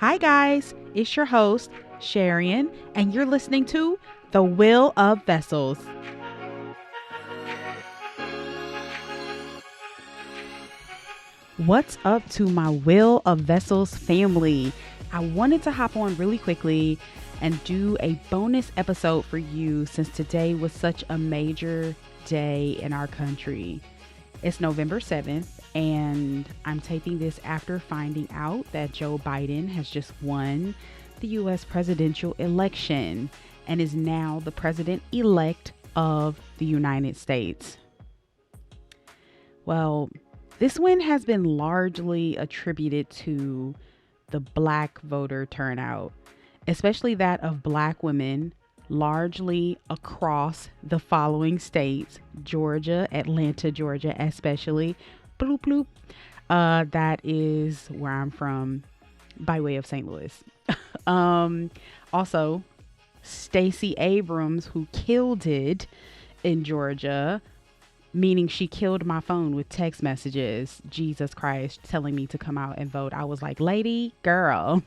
Hi, guys. It's your host, Sharian, and you're listening to The Will of Vessels. What's up to my Will of Vessels family? I wanted to hop on really quickly and do a bonus episode for you since today was such a major day in our country. It's November 7th, and I'm taping this after finding out that Joe Biden has just won the U.S. presidential election and is now the president elect of the United States. Well, this win has been largely attributed to the black voter turnout, especially that of black women, largely across the following states: Georgia, Atlanta, Georgia, especially. Bloop, bloop. That is where I'm from by way of St. Louis. um, Also, Stacey Abrams, who killed it in Georgia, meaning she killed my phone with text messages. Jesus Christ, telling me to come out and vote. I was like, lady, girl,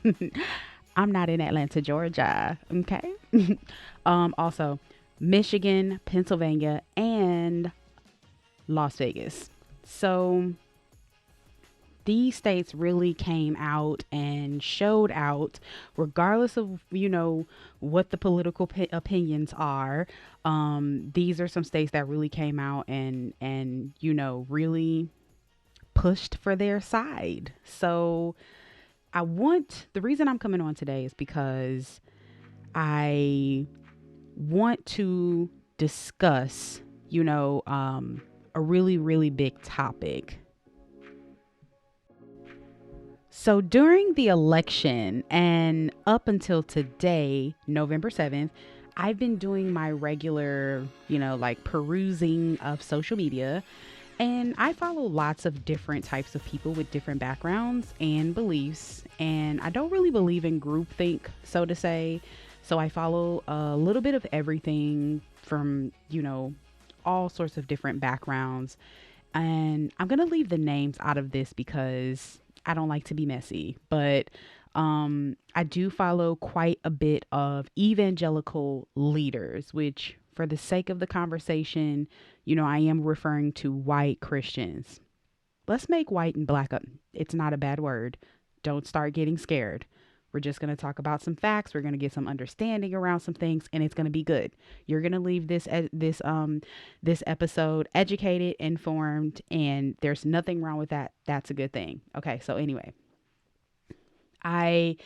I'm not in Atlanta, Georgia. Okay. Also, Michigan, Pennsylvania, and Las Vegas. So these states really came out and showed out, regardless of what the political opinions are. These are some states that really came out and really pushed for their side. So the reason I'm coming on today is because I want to discuss a really, really big topic. So during the election and up until today, November 7th, I've been doing my regular, like perusing of social media. And I follow lots of different types of people with different backgrounds and beliefs. And I don't really believe in groupthink, so to say. So I follow a little bit of everything from, all sorts of different backgrounds. And I'm going to leave the names out of this because I don't like to be messy. But I do follow quite a bit of evangelical leaders, which, for the sake of the conversation, I am referring to white Christians. Let's make white and black up. It's not a bad word. Don't start getting scared. We're just going to talk about some facts. We're going to get some understanding around some things, and it's going to be good. You're going to leave this episode educated, informed, and there's nothing wrong with that. That's a good thing. Okay, so anyway, I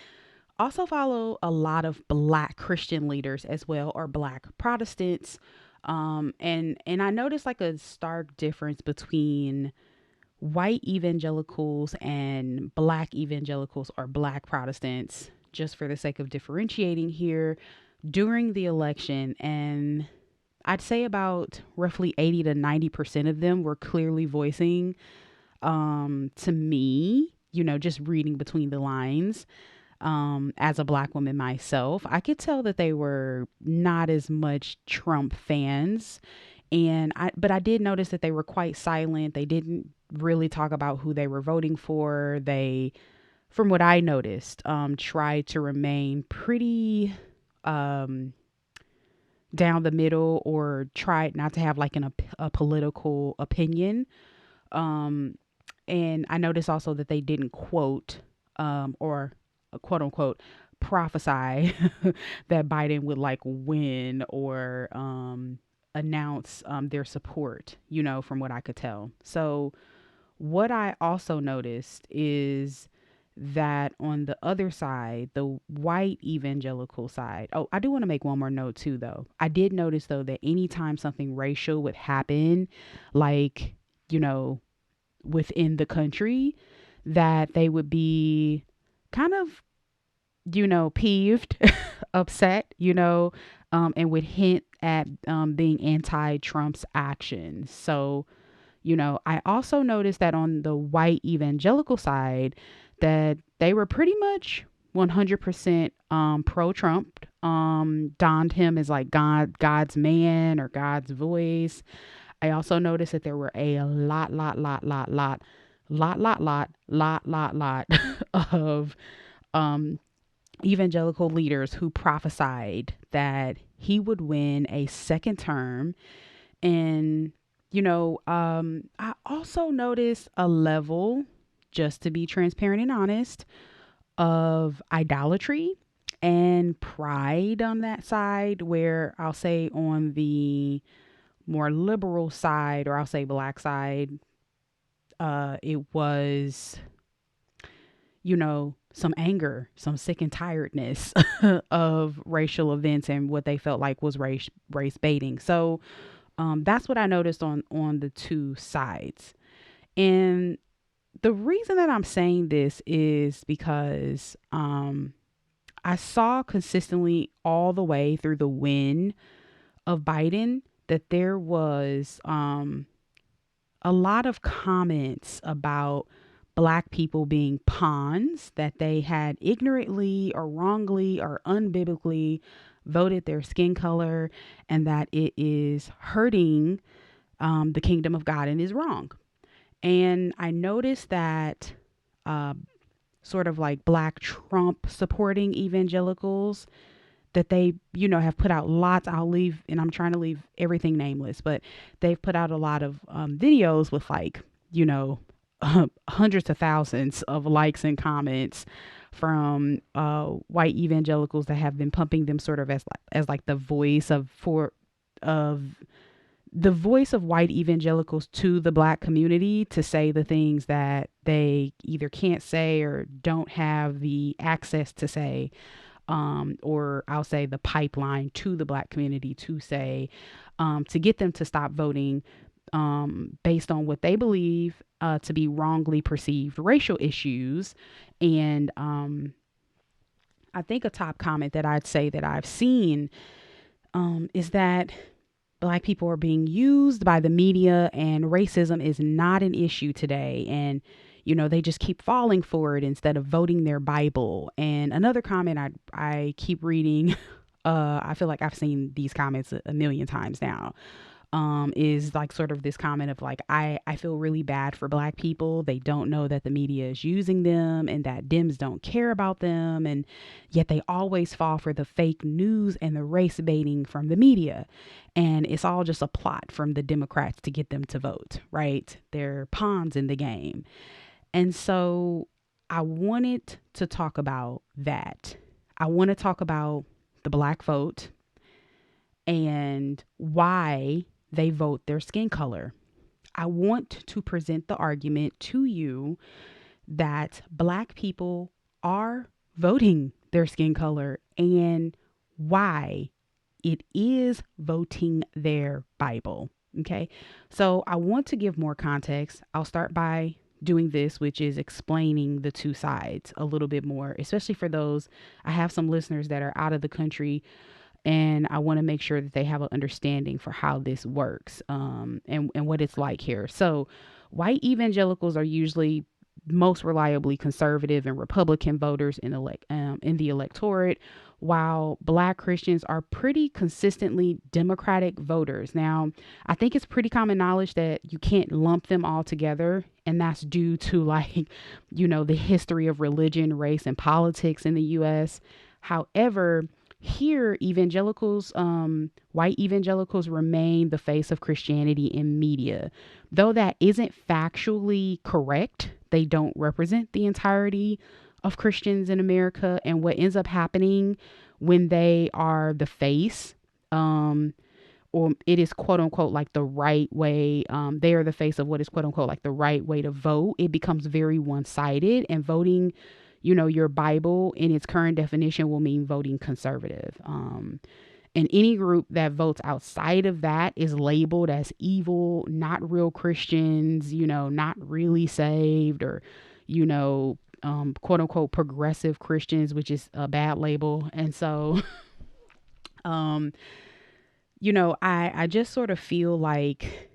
also follow a lot of black Christian leaders as well, or black Protestants. And I noticed like a stark difference between white evangelicals and black evangelicals, or black Protestants, just for the sake of differentiating here, during the election. And I'd say about roughly 80 to 90% of them were clearly voicing, to me, just reading between the lines, as a black woman myself, I could tell that they were not as much Trump fans. But I did notice that they were quite silent. They didn't really talk about who they were voting for. They, from what I noticed, tried to remain pretty um, down the middle, or tried not to have like a political opinion. Um, and I noticed also that they didn't quote, or quote unquote prophesy that Biden would like win, or announce their support, from what I could tell. So what I also noticed is that on the other side, the white evangelical side. Oh, I do want to make one more note too, though. I did notice, though, that anytime something racial would happen, like, you know, within the country, that they would be kind of, peeved, upset, and would hint at being anti Trump's actions. So, I also noticed that on the white evangelical side, that they were pretty much 100% pro Trump, donned him as like God's man or God's voice. I also noticed that there were a lot of evangelical leaders who prophesied that he would win a second term. And, I also noticed a level, just to be transparent and honest, of idolatry and pride on that side, where I'll say on the more liberal side, or I'll say black side, it was, some anger, some sick and tiredness of racial events and what they felt like was race baiting. So that's what I noticed on the two sides. And the reason that I'm saying this is because I saw consistently all the way through the win of Biden that there was a lot of comments about black people being pawns, that they had ignorantly or wrongly or unbiblically voted their skin color, and that it is hurting the kingdom of God and is wrong. And I noticed that uh, sort of like black Trump supporting evangelicals, that they, have put out lots. I'll leave, and I'm trying to leave everything nameless, but they've put out a lot of videos with like, hundreds of thousands of likes and comments from white evangelicals that have been pumping them sort of as like the voice of the voice of white evangelicals to the black community, to say the things that they either can't say or don't have the access to say, or I'll say the pipeline to the black community to say, to get them to stop voting based on what they believe to be wrongly perceived racial issues. And I think a top comment that I'd say that I've seen is that black people are being used by the media and racism is not an issue today. And, they just keep falling for it instead of voting their Bible. And another comment I keep reading, I feel like I've seen these comments a million times now, is like sort of this comment of like, I feel really bad for black people. They don't know that the media is using them and that Dems don't care about them. And yet they always fall for the fake news and the race baiting from the media. And it's all just a plot from the Democrats to get them to vote, right? They're pawns in the game. And so I wanted to talk about that. I want to talk about the black vote and why they vote their skin color. I want to present the argument to you that black people are voting their skin color and why it is voting their Bible. Okay. So I want to give more context. I'll start by doing this, which is explaining the two sides a little bit more, especially for those. I have some listeners that are out of the country, and I want to make sure that they have an understanding for how this works, and what it's like here. So white evangelicals are usually most reliably conservative and Republican voters in the electorate, while black Christians are pretty consistently Democratic voters. Now, I think it's pretty common knowledge that you can't lump them all together, and that's due to like, the history of religion, race, and politics in the US. However, here evangelicals, white evangelicals remain the face of Christianity in media. Though that isn't factually correct, they don't represent the entirety of Christians in America. And what ends up happening when they are the face, or it is quote unquote like the right way, they are the face of what is quote unquote like the right way to vote, it becomes very one-sided, and voting, your Bible in its current definition will mean voting conservative. And any group that votes outside of that is labeled as evil, not real Christians, not really saved, or, quote unquote progressive Christians, which is a bad label. And so, I just sort of feel like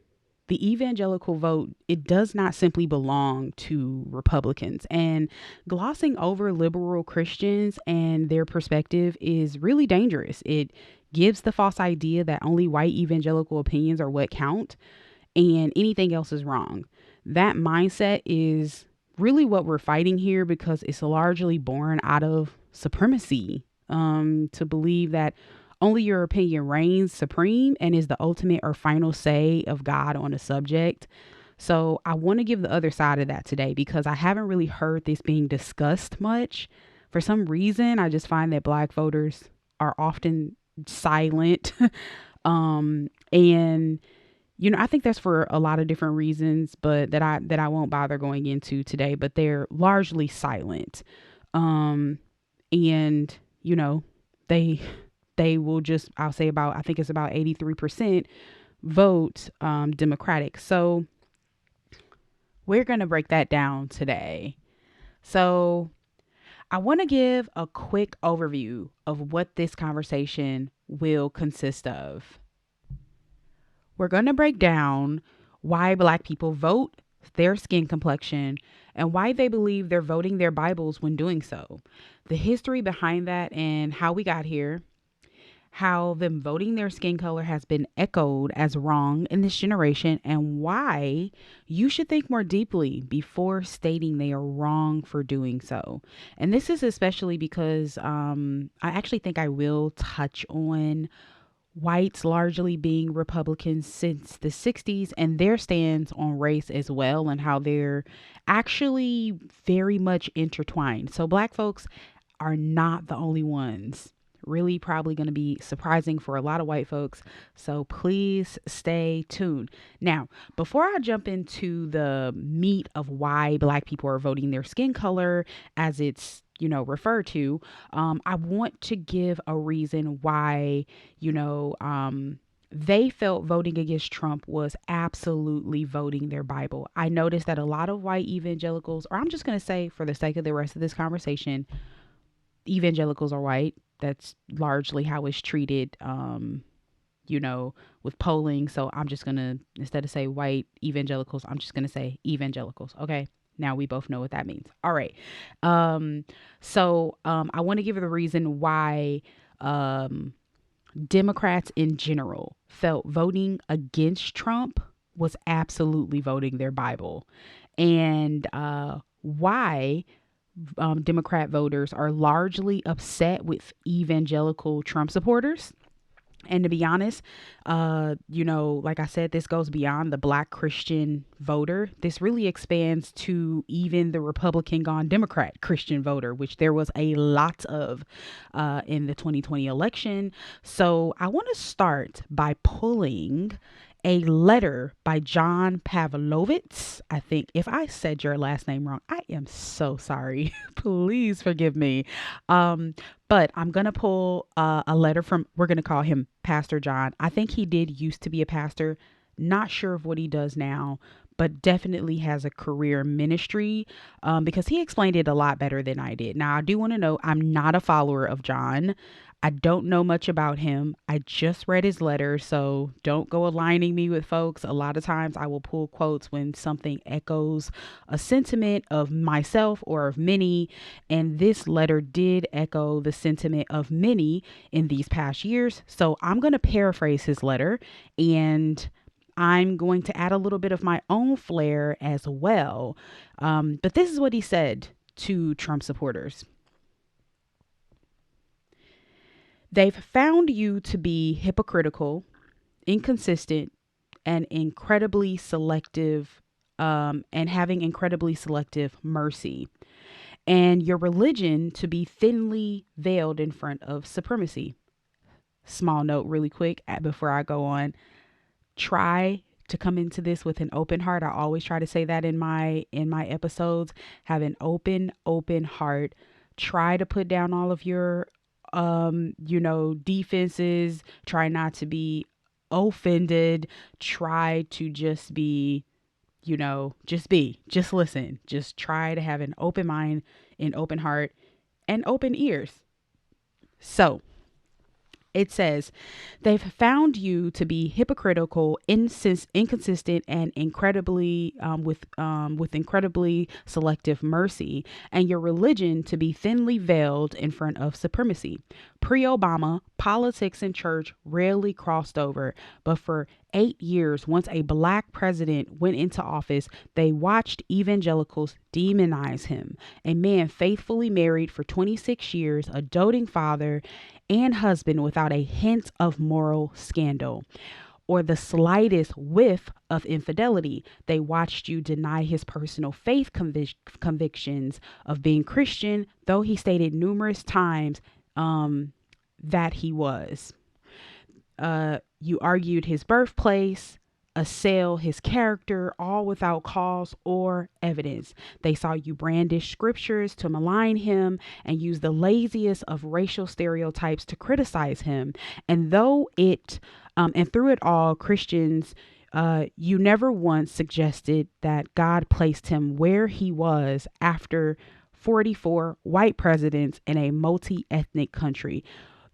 the evangelical vote, it does not simply belong to Republicans, and glossing over liberal Christians and their perspective is really dangerous. It gives the false idea that only white evangelical opinions are what count and anything else is wrong. That mindset is really what we're fighting here, because it's largely born out of supremacy. To believe that only your opinion reigns supreme and is the ultimate or final say of God on a subject. So I want to give the other side of that today, because I haven't really heard this being discussed much. For some reason, I just find that Black voters are often silent. And I think that's for a lot of different reasons, but that I won't bother going into today, but they're largely silent. Um and they they will just, I'll say about, I think it's about 83% vote Democratic. So we're going to break that down today. So I want to give a quick overview of what this conversation will consist of. We're going to break down why Black people vote, their skin complexion, and why they believe they're voting their Bibles when doing so, the history behind that, and how we got here, how them voting their skin color has been echoed as wrong in this generation, and why you should think more deeply before stating they are wrong for doing so. And this is especially because I actually think I will touch on whites largely being Republicans since the 60s and their stance on race as well, and how they're actually very much intertwined. So Black folks are not the only ones. Really, probably going to be surprising for a lot of white folks. So please stay tuned. Now, before I jump into the meat of why Black people are voting their skin color, as it's referred to, I want to give a reason why they felt voting against Trump was absolutely voting their Bible. I noticed that a lot of white evangelicals, or I'm just going to say for the sake of the rest of this conversation, evangelicals are white. That's largely how it's treated, with polling. So I'm just going to, instead of say white evangelicals, I'm just going to say evangelicals. Okay. Now we both know what that means. All right. I want to give you the reason why Democrats in general felt voting against Trump was absolutely voting their Bible, and why Democrat voters are largely upset with evangelical Trump supporters. And to be honest, like I said, this goes beyond the Black Christian voter. This really expands to even the Republican gone Democrat Christian voter, which there was a lot of in the 2020 election. So I want to start by pulling a letter by John Pavlovitz. I think if I said your last name wrong, I am so sorry. Please forgive me. But I'm going to pull a letter from, we're going to call him Pastor John. I think he did used to be a pastor. Not sure of what he does now, but definitely has a career in ministry, because he explained it a lot better than I did. Now, I do want to know, I'm not a follower of John. I don't know much about him. I just read his letter, so don't go aligning me with folks. A lot of times I will pull quotes when something echoes a sentiment of myself or of many, and this letter did echo the sentiment of many in these past years. So I'm going to paraphrase his letter, and I'm going to add a little bit of my own flair as well. But this is what he said to Trump supporters. They've found you to be hypocritical, inconsistent, and incredibly selective, and having incredibly selective mercy, and your religion to be thinly veiled in front of supremacy. Small note, really quick, before I go on. Try to come into this with an open heart. I always try to say that in my episodes. Have an open heart. Try to put down all of your defenses. Try not to be offended. Try to just be, just listen. Just try to have an open mind, an open heart, and open ears. So It says, they've found you to be hypocritical, inconsistent, and incredibly with incredibly selective mercy, and your religion to be thinly veiled in front of supremacy. Pre-Obama, politics and church rarely crossed over, but for 8 years, once a black president went into office, they watched evangelicals demonize him. A man faithfully married for 26 years, a doting father and husband without a hint of moral scandal or the slightest whiff of infidelity. They watched you deny his personal faith convictions of being Christian, though he stated numerous times that he was. You argued his birthplace, assail his character, all without cause or evidence. They saw you brandish scriptures to malign him and use the laziest of racial stereotypes to criticize him. And through it all, Christians, you never once suggested that God placed him where he was after 44 white presidents in a multi-ethnic country.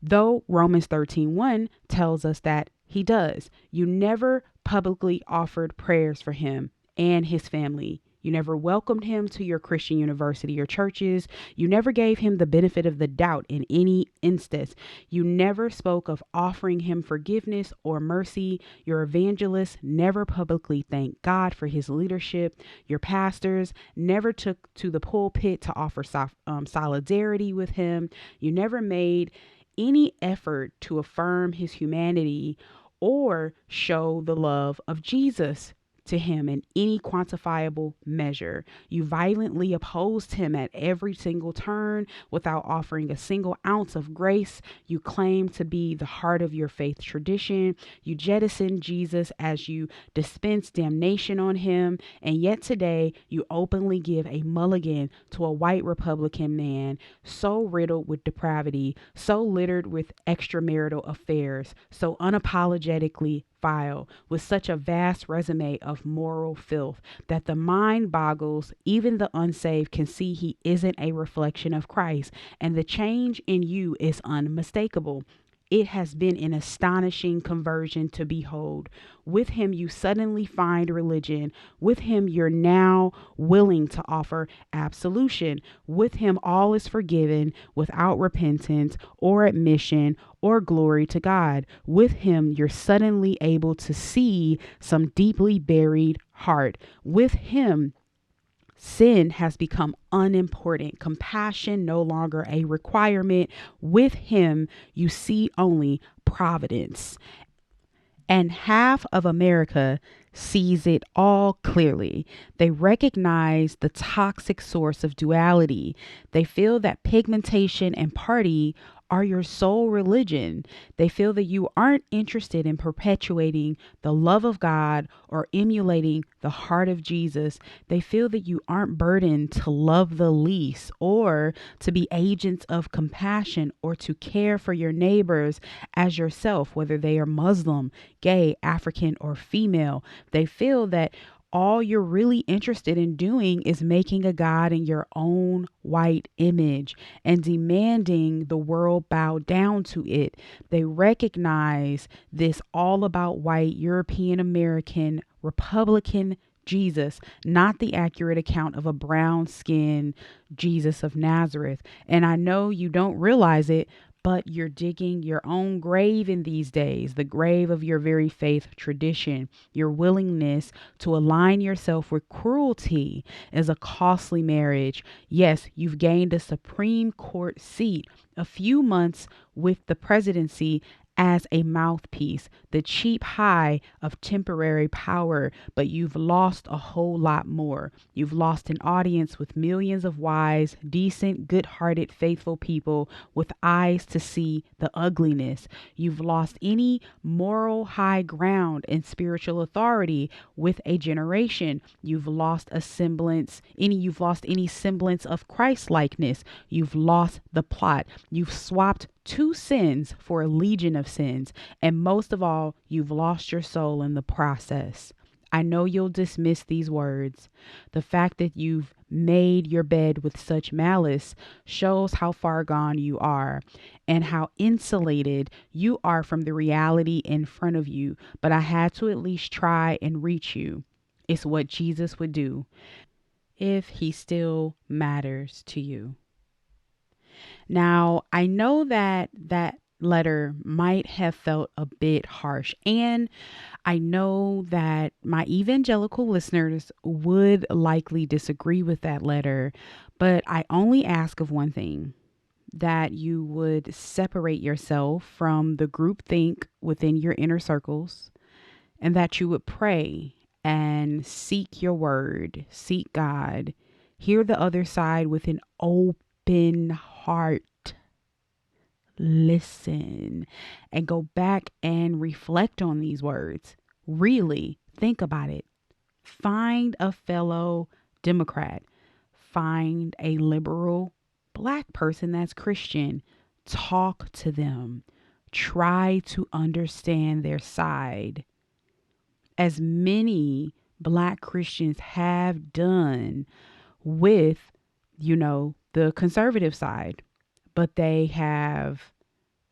Though Romans 13:1 tells us that he does. You never publicly offered prayers for him and his family. You never welcomed him to your Christian university or churches. You never gave him the benefit of the doubt in any instance. You never spoke of offering him forgiveness or mercy. Your evangelists never publicly thanked God for his leadership. Your pastors never took to the pulpit to offer solidarity with him. You never made any effort to affirm his humanity or show the love of Jesus to him in any quantifiable measure. You violently opposed him at every single turn without offering a single ounce of grace. You claim to be the heart of your faith tradition. You jettisoned Jesus as you dispensed damnation on him. And yet today you openly give a mulligan to a white Republican man so riddled with depravity, so littered with extramarital affairs, so unapologetically vile, with such a vast resume of moral filth that the mind boggles. Even the unsaved can see he isn't a reflection of Christ, and the change in you is unmistakable. It has been an astonishing conversion to behold. With him, you suddenly find religion. With him, you're now willing to offer absolution. With him, all is forgiven without repentance or admission or glory to God. With him, you're suddenly able to see some deeply buried heart. With him, sin has become unimportant. Compassion no longer a requirement. With him, you see only providence. And half of America sees it all clearly. They recognize the toxic source of duality. They feel that pigmentation and party are your sole religion. They feel that you aren't interested in perpetuating the love of God or emulating the heart of Jesus. They feel that you aren't burdened to love the least or to be agents of compassion or to care for your neighbors as yourself, whether they are Muslim, gay, African, or female. They feel that all you're really interested in doing is making a God in your own white image and demanding the world bow down to it. They recognize this all about white European American Republican Jesus, not the accurate account of a brown skinned Jesus of Nazareth. And I know you don't realize it, but you're digging your own grave in these days, the grave of your very faith tradition. Your willingness to align yourself with cruelty is a costly marriage. Yes, you've gained a Supreme Court seat, a few months with the presidency as a mouthpiece, the cheap high of temporary power, but you've lost a whole lot more. You've lost an audience with millions of wise, decent, good-hearted, faithful people with eyes to see the ugliness. You've lost any moral high ground and spiritual authority with a generation. You've lost you've lost any semblance of Christ-likeness. You've lost the plot. You've swapped two sins for a legion of sins. And most of all, you've lost your soul in the process. I know you'll dismiss these words. The fact that you've made your bed with such malice shows how far gone you are and how insulated you are from the reality in front of you. But I had to at least try and reach you. It's what Jesus would do if he still matters to you. Now, I know that that letter might have felt a bit harsh, and I know that my evangelical listeners would likely disagree with that letter, but I only ask of one thing, that you would separate yourself from the groupthink within your inner circles, and that you would pray and seek your word, seek God, hear the other side with an open heart. Listen and go back and reflect on these words. Really think about it. Find a fellow Democrat, find a liberal Black person that's Christian, talk to them, try to understand their side. As many Black Christians have done with, the conservative side, but they have,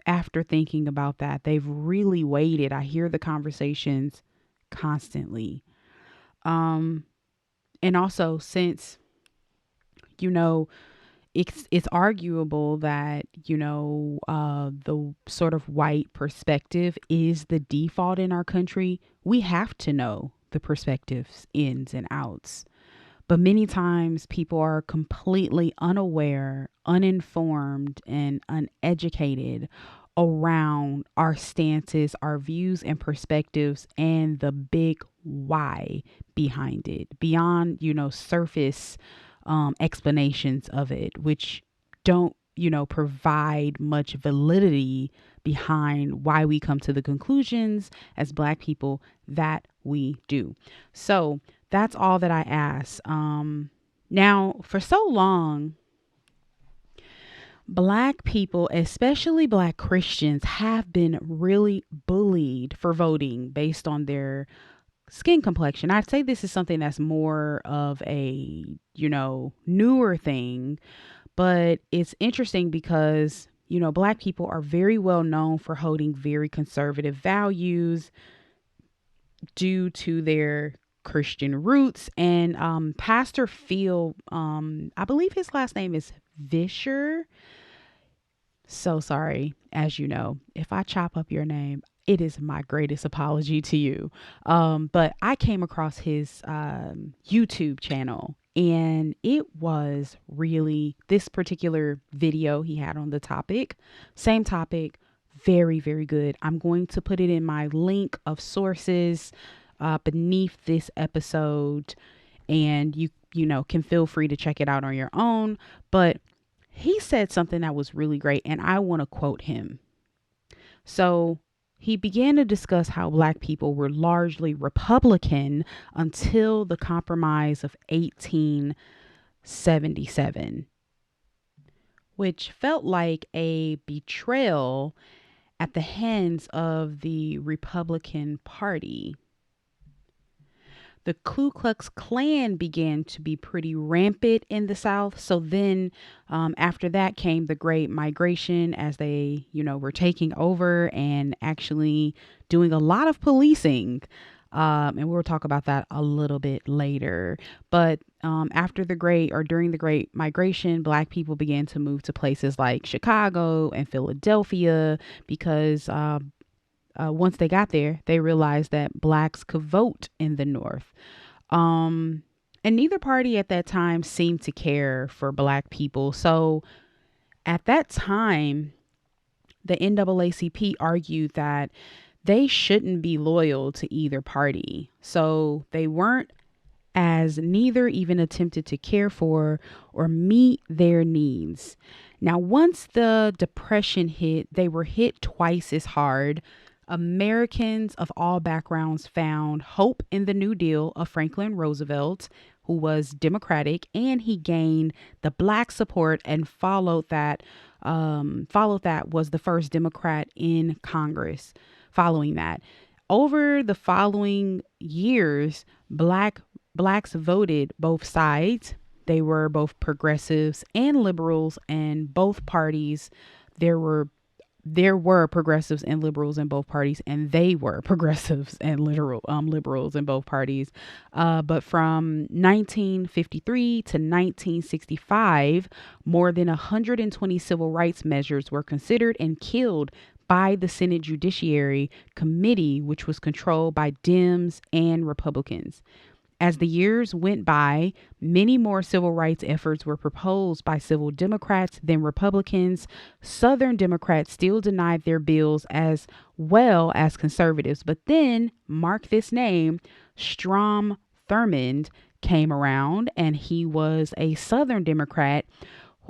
after thinking about that, they've really waited. I hear the conversations constantly. Um, and also, since, you know, it's arguable that, the sort of white perspective is the default in our country, we have to know the perspectives ins and outs. But many times people are completely unaware, uninformed, and uneducated around our stances, our views and perspectives, and the big why behind it, beyond, surface explanations of it, which don't, provide much validity behind why we come to the conclusions as Black people that we do. So, that's all that I ask. Now, for so long, Black people, especially Black Christians, have been really bullied for voting based on their skin complexion. I'd say this is something that's more of a, newer thing, but it's interesting because, Black people are very well known for holding very conservative values due to their Christian roots. And Pastor Phil, I believe his last name is Vischer. So sorry, as you know, if I chop up your name, it is my greatest apology to you. But I came across his YouTube channel, and it was really, this particular video he had on the topic, same topic, very, very good. I'm going to put it in my link of sources beneath this episode, and you can feel free to check it out on your own. But he said something that was really great, and I want to quote him. So he began to discuss how Black people were largely Republican until the Compromise of 1877, which felt like a betrayal at the hands of the Republican Party. The Ku Klux Klan began to be pretty rampant in the South. So then after that came the Great Migration, as they, were taking over and actually doing a lot of policing. And we'll talk about that a little bit later. But after during the Great Migration, Black people began to move to places like Chicago and Philadelphia because once they got there, they realized that Blacks could vote in the North. And neither party at that time seemed to care for Black people. So at that time, the NAACP argued that they shouldn't be loyal to either party. So they weren't, as neither even attempted to care for or meet their needs. Now, once the Depression hit, they were hit twice as hard. Americans of all backgrounds found hope in the New Deal of Franklin Roosevelt, who was Democratic, and he gained the Black support and followed that was the first Democrat in Congress following that. over the following years, blacks voted both sides. They were both progressives and liberals, and both parties. There were there were progressives and liberals in both parties, and they were progressives and literal liberals in both parties. But from 1953 to 1965, more than 120 civil rights measures were considered and killed by the Senate Judiciary Committee, which was controlled by Dems and Republicans. As the years went by, many more civil rights efforts were proposed by civil Democrats than Republicans. Southern Democrats still denied their bills as well as conservatives. But then, mark this name, Strom Thurmond came around, and he was a Southern Democrat,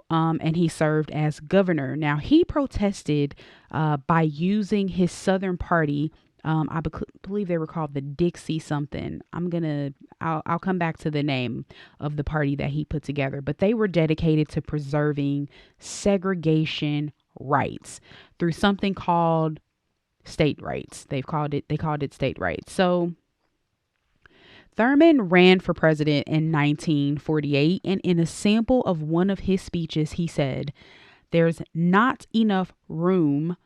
and he served as governor. Now, he protested by using his Southern party. Believe they were called the Dixie something. I'll come back to the name of the party that he put together, but they were dedicated to preserving segregation rights through something called state rights. They called it state rights. So Thurman ran for president in 1948, and in a sample of one of his speeches, he said, "There's not enough room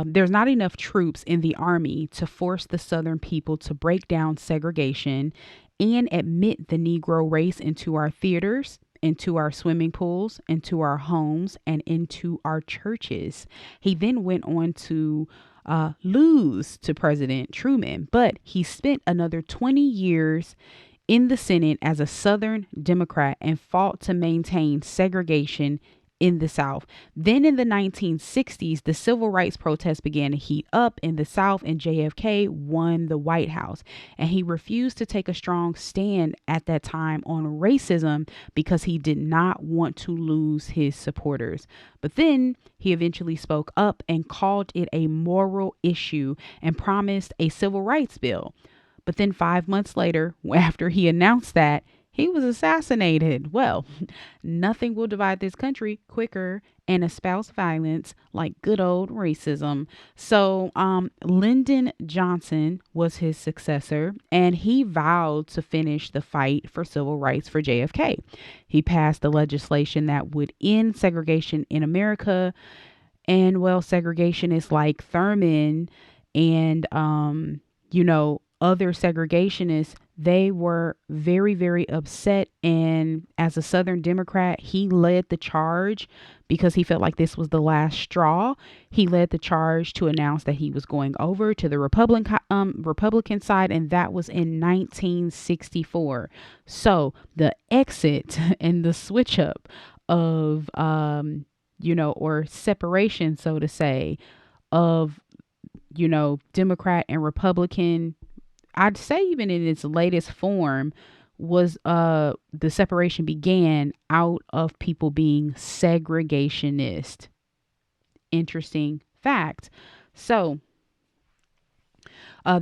there's not enough troops in the army to force the Southern people to break down segregation and admit the Negro race into our theaters, into our swimming pools, into our homes, and into our churches." He then went on to lose to President Truman, but he spent another 20 years in the Senate as a Southern Democrat and fought to maintain segregation in the South. Then in the 1960s, the civil rights protests began to heat up in the South, and JFK won the White House. And he refused to take a strong stand at that time on racism because he did not want to lose his supporters. But then he eventually spoke up and called it a moral issue and promised a civil rights bill. But then 5 months later, after he announced that, he was assassinated. Well, nothing will divide this country quicker and espouse violence like good old racism. So, Lyndon Johnson was his successor, and he vowed to finish the fight for civil rights for JFK. He passed the legislation that would end segregation in America. And well, segregationists like Thurman and, other segregationists, they were very, very upset. And as a Southern Democrat, he led the charge because he felt like this was the last straw. He led the charge to announce that he was going over to the Republican side, and that was in 1964. So the exit and the switch up of, or separation, so to say, of, Democrat and Republican, I'd say even in its latest form, was the separation began out of people being segregationist. Interesting fact. So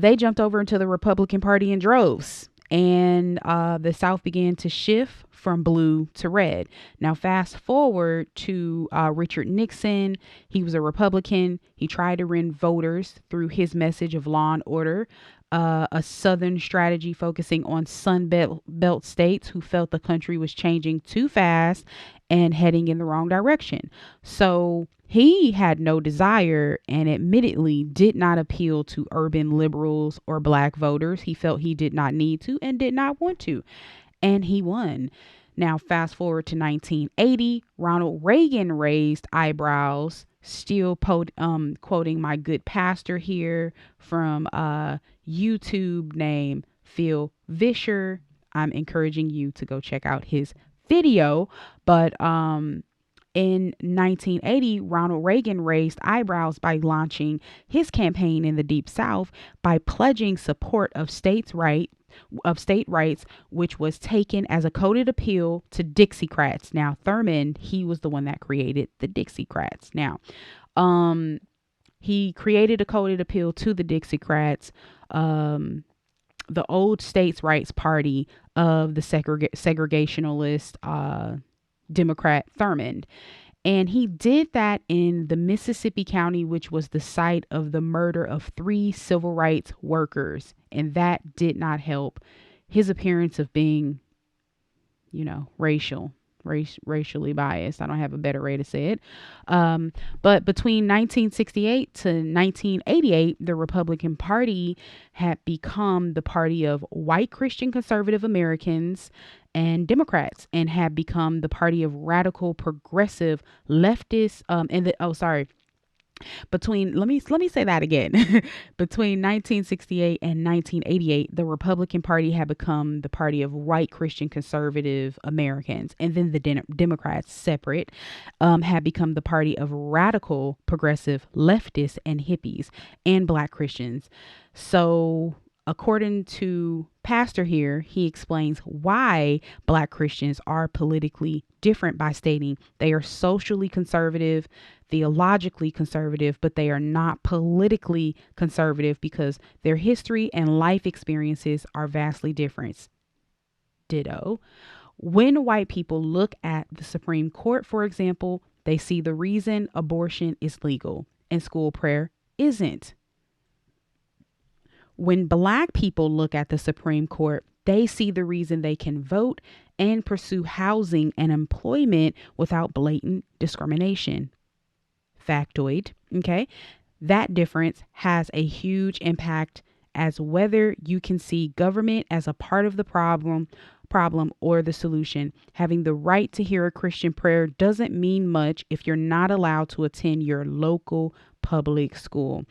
they jumped over into the Republican Party in droves, and the South began to shift from blue to red. Now, fast forward to Richard Nixon. He was a Republican. He tried to win voters through his message of law and order, a Southern strategy focusing on Sun Belt states who felt the country was changing too fast and heading in the wrong direction. So he had no desire and admittedly did not appeal to urban liberals or black voters. He felt he did not need to and did not want to. And he won. Now, fast forward to 1980, Ronald Reagan raised eyebrows, still quoting my good pastor here from YouTube named Phil Vischer. I'm encouraging you to go check out his video. But in 1980, Ronald Reagan raised eyebrows by launching his campaign in the Deep South by pledging support of state rights, which was taken as a coded appeal to Dixiecrats. Now, Thurman, he was the one that created the Dixiecrats. Now, he created a coded appeal to the Dixiecrats, the old states' rights party of the segregationalist Democrat Thurman. And he did that in the Mississippi County, which was the site of the murder of 3 civil rights workers. And that did not help his appearance of being, racially biased. I don't have a better way to say it. Um, but between 1968 to 1988, the Republican Party had become the party of white Christian conservative Americans and Democrats, and had become the party of radical progressive leftists. And the oh, sorry, between let me say that again. Between 1968 and 1988, the Republican Party had become the party of white Christian conservative Americans, and then the Democrats, separate, had become the party of radical progressive leftists and hippies and black Christians. So according to Pastor here, he explains why black Christians are politically different by stating they are socially conservative, theologically conservative, but they are not politically conservative because their history and life experiences are vastly different. Ditto. When white people look at the Supreme Court, for example, they see the reason abortion is legal and school prayer isn't. When black people look at the Supreme Court, they see the reason they can vote and pursue housing and employment without blatant discrimination. Factoid. Okay. That difference has a huge impact as whether you can see government as a part of the problem or the solution. Having the right to hear a Christian prayer doesn't mean much if you're not allowed to attend your local public school.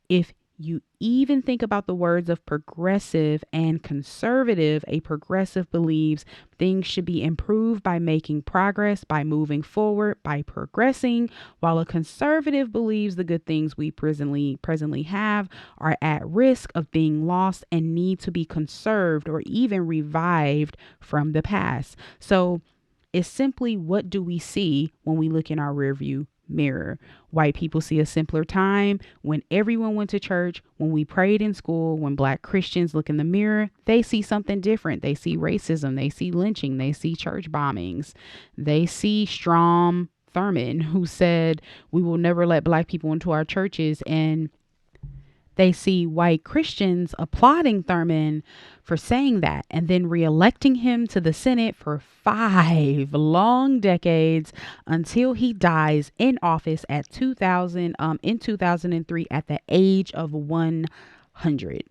If you even think about the words of progressive and conservative, a progressive believes things should be improved by making progress, by moving forward, by progressing, while a conservative believes the good things we presently have are at risk of being lost and need to be conserved or even revived from the past. So it's simply, what do we see when we look in our rearview mirror? White people see a simpler time when everyone went to church, when we prayed in school. When black Christians look in the mirror, they see something different. They see racism, they see lynching, they see church bombings, they see Strom Thurmond, who said we will never let black people into our churches, and they see white Christians applauding Thurmond for saying that and then reelecting him to the Senate for 5 long decades until he dies in office in 2003 at the age of 100.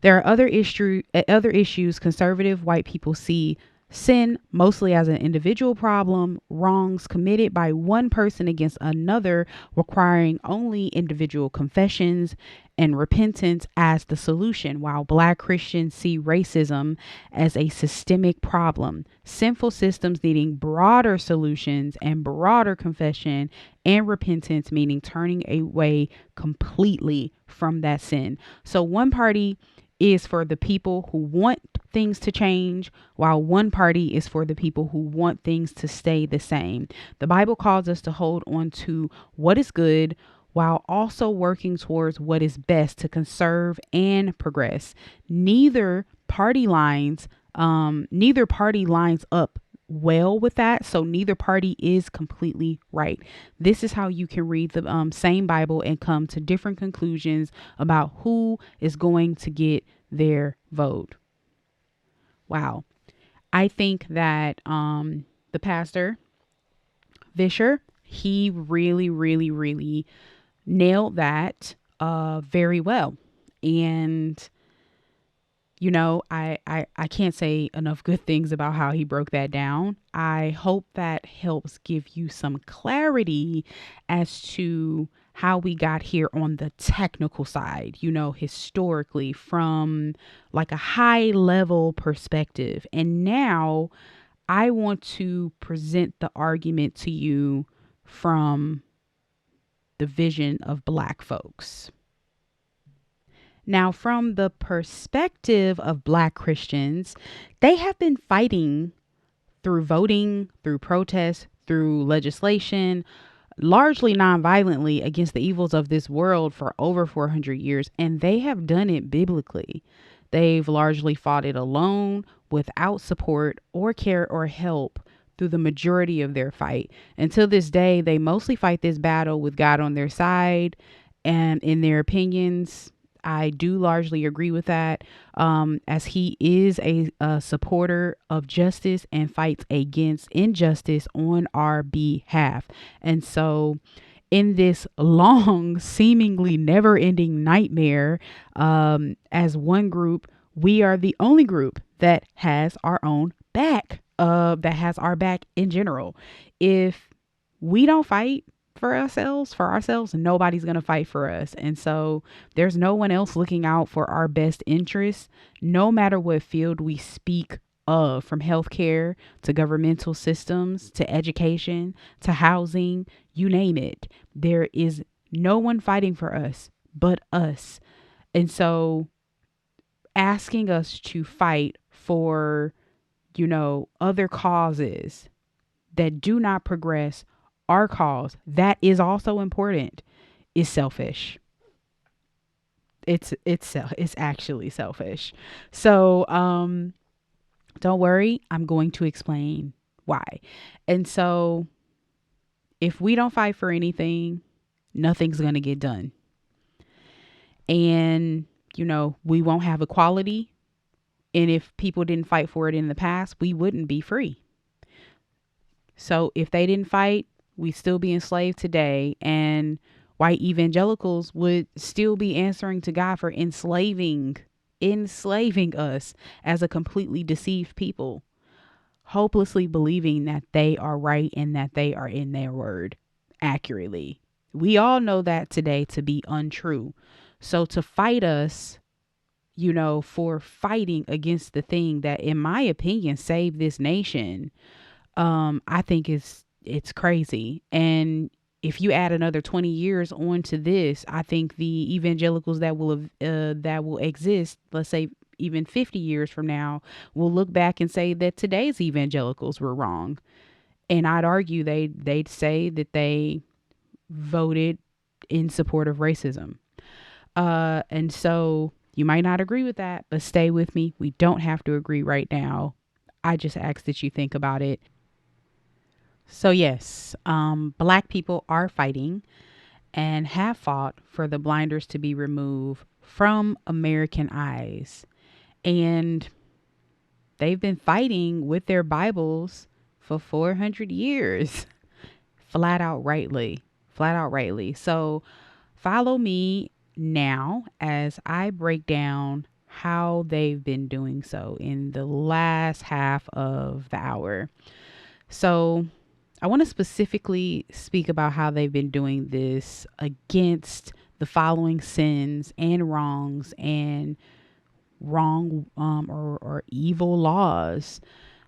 There are other issues. Conservative white people see sin mostly as an individual problem, wrongs committed by one person against another, requiring only individual confessions and repentance as the solution, while black Christians see racism as a systemic problem, sinful systems needing broader solutions and broader confession and repentance, meaning turning away completely from that sin. So one party is for the people who want things to change, while one party is for the people who want things to stay the same. The Bible calls us to hold on to what is good while also working towards what is best to conserve and progress. Neither party lines up well with that, so neither party is completely right. This is how you can read the same Bible and come to different conclusions about who is going to get their vote. Wow. I think that the pastor Vischer, he really, really, really nailed that very well. And I can't say enough good things about how he broke that down. I hope that helps give you some clarity as to how we got here on the technical side, historically, from like a high level perspective. And now I want to present the argument to you from the vision of black folks. Now, from the perspective of black Christians, they have been fighting through voting, through protests, through legislation, largely nonviolently against the evils of this world for over 400 years, and they have done it biblically. They've largely fought it alone, without support or care or help through the majority of their fight. Until this day, they mostly fight this battle with God on their side and in their opinions. I do largely agree with that, as he is a supporter of justice and fights against injustice on our behalf. And so, in this long, seemingly never ending nightmare, as one group, we are the only group that has our own back, that has our back in general. If we don't fight for ourselves, nobody's going to fight for us. And so there's no one else looking out for our best interests, no matter what field we speak of, from healthcare to governmental systems to education to housing, you name it. There is no one fighting for us but us. And so asking us to fight for, other causes that do not progress our cause, that is also important, is selfish. It's actually selfish. So don't worry, I'm going to explain why. And so if we don't fight for anything, nothing's going to get done. And we won't have equality. And if people didn't fight for it in the past, we wouldn't be free. So if they didn't fight, we'd still be enslaved today. And white evangelicals would still be answering to God for enslaving us as a completely deceived people, hopelessly believing that they are right and that they are in their word accurately. We all know that today to be untrue. So to fight us, for fighting against the thing that, in my opinion, saved this nation, I think it's crazy. And if you add another 20 years onto this, I think the evangelicals that will exist, let's say even 50 years from now, will look back and say that today's evangelicals were wrong. And I'd argue they'd say that they voted in support of racism. And so you might not agree with that, but stay with me. We don't have to agree right now. I just ask that you think about it. So yes, Black people are fighting and have fought for the blinders to be removed from American eyes. And they've been fighting with their Bibles for 400 years. Flat out rightly. So follow me now as I break down how they've been doing so in the last half of the hour. So I want to specifically speak about how they've been doing this against the following sins and wrongs and or evil laws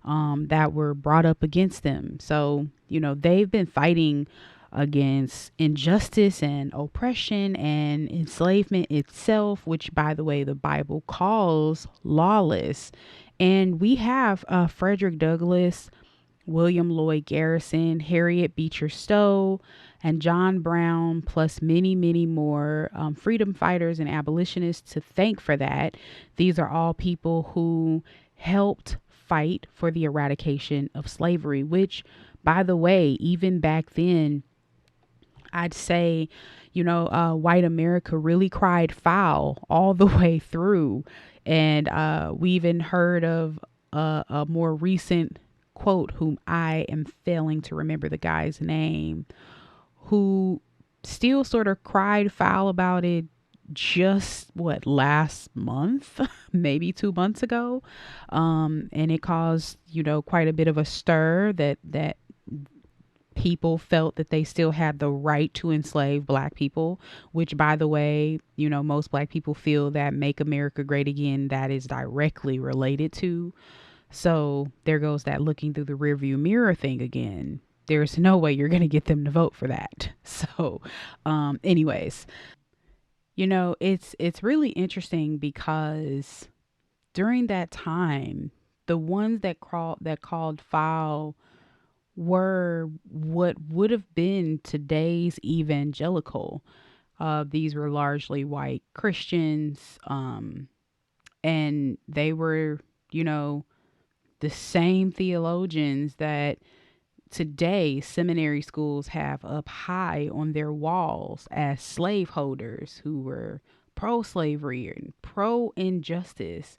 that were brought up against them. So, they've been fighting against injustice and oppression and enslavement itself, which, by the way, the Bible calls lawless. And we have Frederick Douglass, William Lloyd Garrison, Harriet Beecher Stowe, and John Brown, plus many, many more freedom fighters and abolitionists to thank for that. These are all people who helped fight for the eradication of slavery, which, by the way, even back then, I'd say, white America really cried foul all the way through. And we even heard of a more recent quote, whom I am failing to remember the guy's name, who still sort of cried foul about it just last month, maybe 2 months ago. And it caused, quite a bit of a stir that people felt that they still had the right to enslave Black people, which, by the way, most Black people feel that Make America Great Again, that is directly related to. So there goes that looking through the rearview mirror thing again. There's no way you're going to get them to vote for that. So, anyways, it's really interesting because during that time, the ones that called foul were what would have been today's evangelical. These were largely white Christians, and they were, the same theologians that today, seminary schools have up high on their walls as slaveholders who were pro slavery and pro injustice.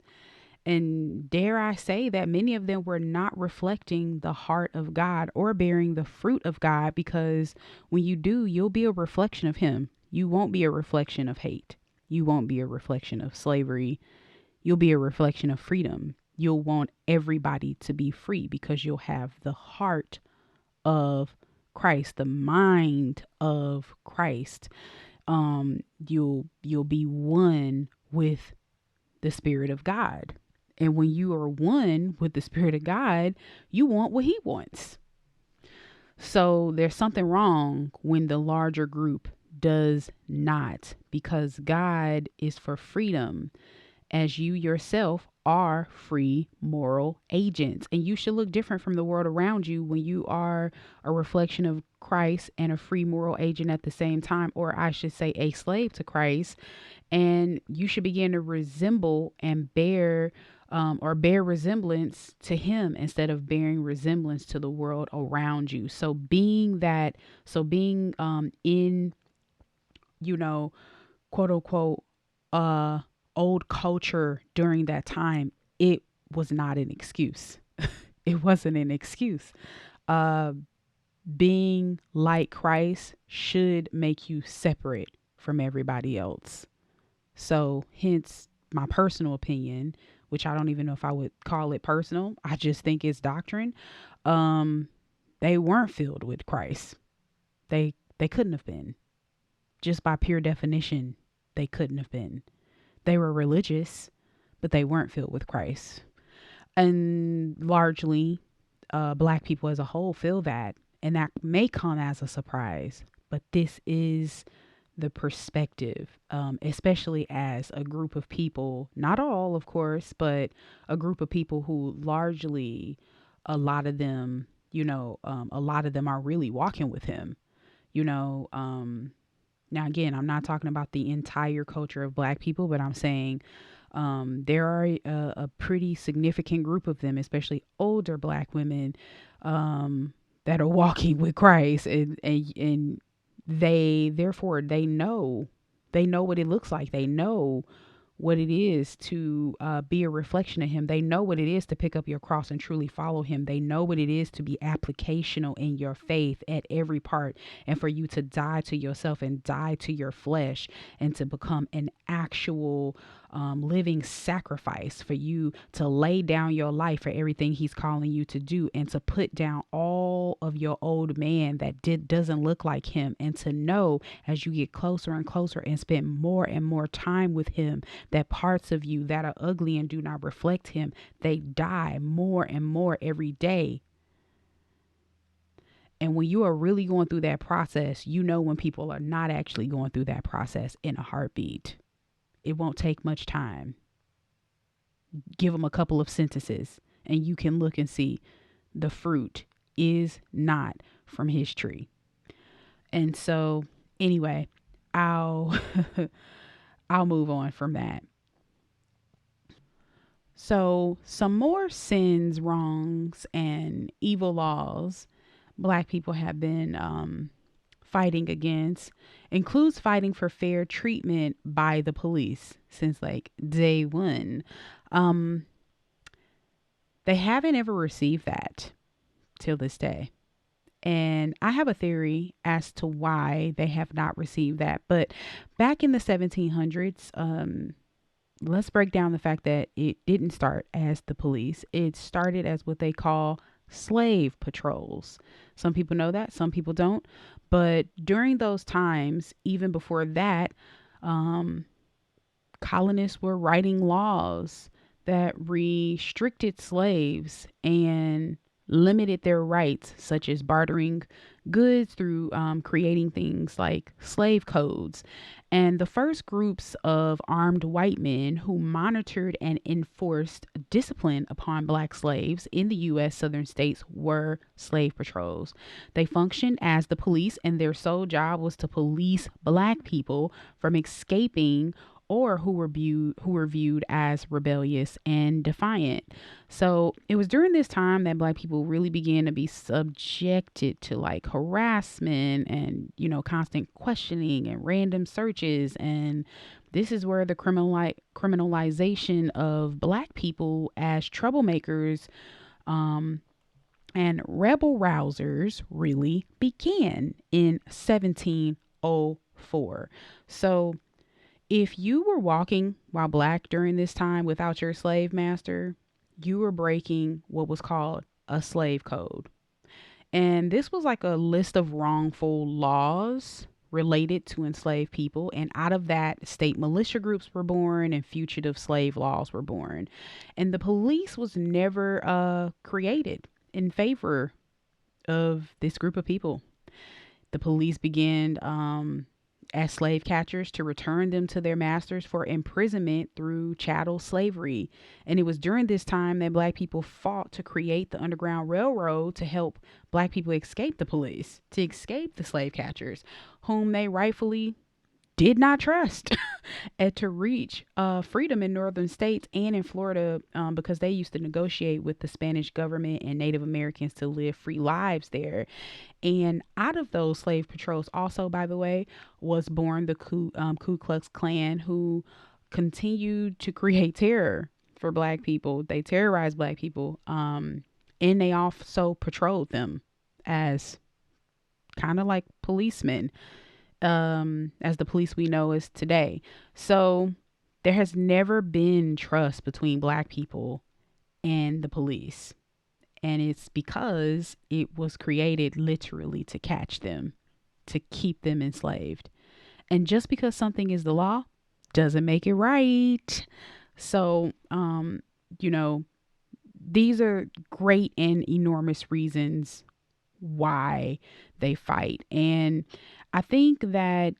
And dare I say that many of them were not reflecting the heart of God or bearing the fruit of God, because when you do, you'll be a reflection of Him. You won't be a reflection of hate. You won't be a reflection of slavery. You'll be a reflection of freedom. You'll want everybody to be free because you'll have the heart of Christ, the mind of Christ. You'll be one with the Spirit of God. And when you are one with the Spirit of God, you want what He wants. So there's something wrong when the larger group does not, because God is for freedom, as you yourself are free moral agents. And you should look different from the world around you when you are a reflection of Christ and a free moral agent at the same time, or I should say a slave to Christ. And you should begin to resemble and bear resemblance to Him instead of bearing resemblance to the world around you. So being in, quote unquote, uh old culture during that time, it was not an excuse. It wasn't an excuse. uh Being like Christ should make you separate from everybody else. So hence my personal opinion, which I don't even know if I would call it personal, I just think it's doctrine. um they weren't filled with Christ. They couldn't have been. Just by pure definition, they couldn't have been. They were religious, but they weren't filled with Christ. And largely, Black people as a whole feel that. And that may come as a surprise, but this is the perspective, especially as a group of people, not all, of course, but a group of people who largely, a lot of them, a lot of them are really walking with Him, you know. Now, again, I'm not talking about the entire culture of Black people, but I'm saying there are a pretty significant group of them, especially older Black women, that are walking with Christ, and therefore they know what it looks like. They know what it is to be a reflection of Him. They know what it is to pick up your cross and truly follow Him. They know what it is to be applicational in your faith at every part, and for you to die to yourself and die to your flesh and to become an actual living sacrifice, for you to lay down your life for everything He's calling you to do, and to put down all of your old man that doesn't look like Him, and to know as you get closer and closer and spend more and more time with Him, that parts of you that are ugly and do not reflect Him, they die more and more every day. And when you are really going through that process, you know when people are not actually going through that process in a heartbeat. It won't take much time. Give them a couple of sentences and you can look and see the fruit is not from His tree. And so anyway, I'll I'll move on from that. So some more sins, wrongs, and evil laws Black people have been fighting against includes fighting for fair treatment by the police since like day one. Um, they haven't ever received that till this day. And I have a theory as to why they have not received that. But back in the 1700s, let's break down the fact that it didn't start as the police. It started as what they call slave patrols. Some people know that, some people don't. But during those times, even before that, um, colonists were writing laws that restricted slaves and limited their rights, such as bartering goods through creating things like slave codes. And the first groups of armed white men who monitored and enforced discipline upon Black slaves in the U.S. southern states were slave patrols. They functioned as the police, and their sole job was to police Black people from escaping or who were viewed as rebellious and defiant. So it was during this time that black people really began to be subjected to like harassment and constant questioning and random searches. And this is where the criminalization of black people as troublemakers um, and rebel rousers really began in 1704. So if you were walking while black during this time without your slave master, you were breaking what was called a slave code. And this was like a list of wrongful laws related to enslaved people. And out of that, state militia groups were born and fugitive slave laws were born. And the police was never created in favor of this group of people. The police began as slave catchers to return them to their masters for imprisonment through chattel slavery. And it was during this time that black people fought to create the Underground Railroad to help black people escape the police, to escape the slave catchers, whom they rightfully did not trust, and to reach freedom in northern states and in Florida, because they used to negotiate with the Spanish government and Native Americans to live free lives there. And out of those slave patrols, also, by the way, was born the Ku Klux Klan, who continued to create terror for black people. They terrorized black people, and they also patrolled them as kind of like policemen, as the police we know is today. So there has never been trust between black people and the police. And it's because it was created literally to catch them, to keep them enslaved. And just because something is the law doesn't make it right. So, you know, these are great and enormous reasons why they fight. And I think that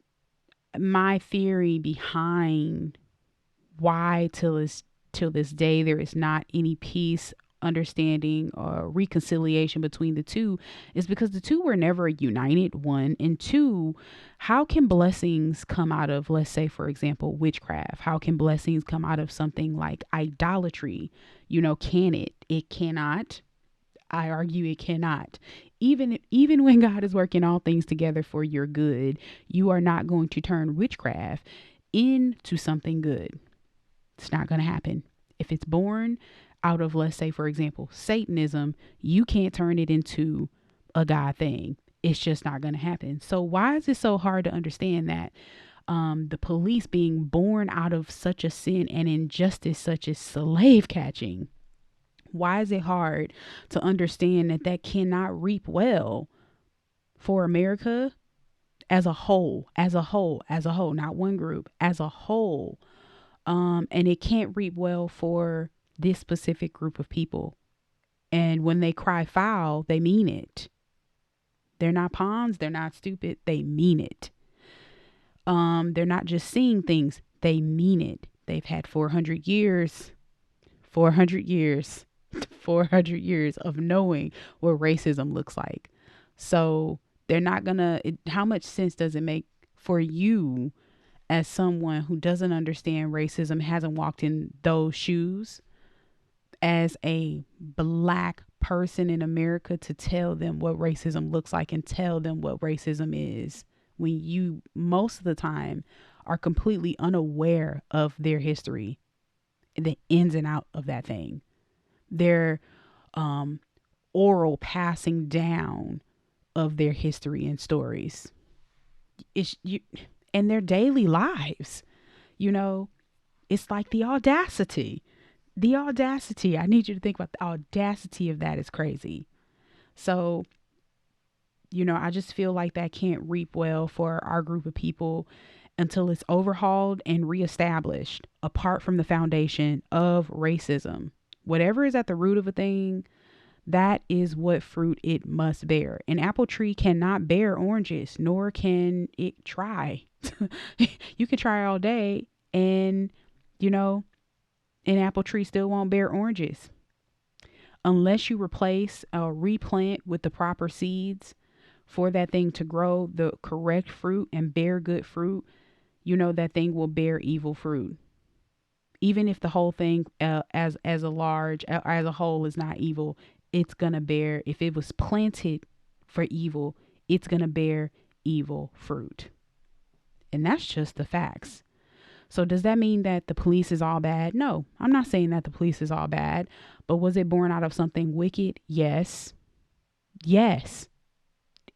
my theory behind why till this day there is not any peace, understanding, or reconciliation between the two is because the two were never united, one. And two, how can blessings come out of, let's say, for example, witchcraft? How can blessings come out of something like idolatry? Can it? It cannot. I argue it cannot. Even when God is working all things together for your good, you are not going to turn witchcraft into something good. It's not going to happen. If it's born out of, let's say, for example, Satanism, you can't turn it into a God thing. It's just not going to happen. So why is it so hard to understand that the police being born out of such a sin and injustice such as slave catching? Why is it hard to understand that that cannot reap well for America as a whole, not one group, as a whole? And it can't reap well for this specific group of people. And when they cry foul, they mean it. They're not pawns. They're not stupid. They mean it. They're not just seeing things. They mean it. They've had 400 years, 400 years, 400 years of knowing what racism looks like. So they're not gonna, how much sense does it make for you as someone who doesn't understand racism, hasn't walked in those shoes as a black person in America, to tell them what racism looks like and tell them what racism is, when you most of the time are completely unaware of their history, the ins and out of that thing, their oral passing down of their history and stories. It's you and their daily lives. It's like the audacity. The audacity. I need you to think about the audacity of that is crazy. So, I just feel like that can't reap well for our group of people until it's overhauled and reestablished apart from the foundation of racism. Whatever is at the root of a thing, that is what fruit it must bear. An apple tree cannot bear oranges, nor can it try. You can try all day and, an apple tree still won't bear oranges. Unless you replace or replant with the proper seeds for that thing to grow the correct fruit and bear good fruit, that thing will bear evil fruit. Even if the whole thing, as a whole, is not evil, it's gonna bear. If it was planted for evil, it's gonna bear evil fruit, and that's just the facts. So does that mean that the police is all bad? No, I'm not saying that the police is all bad, but was it born out of something wicked? Yes. Yes,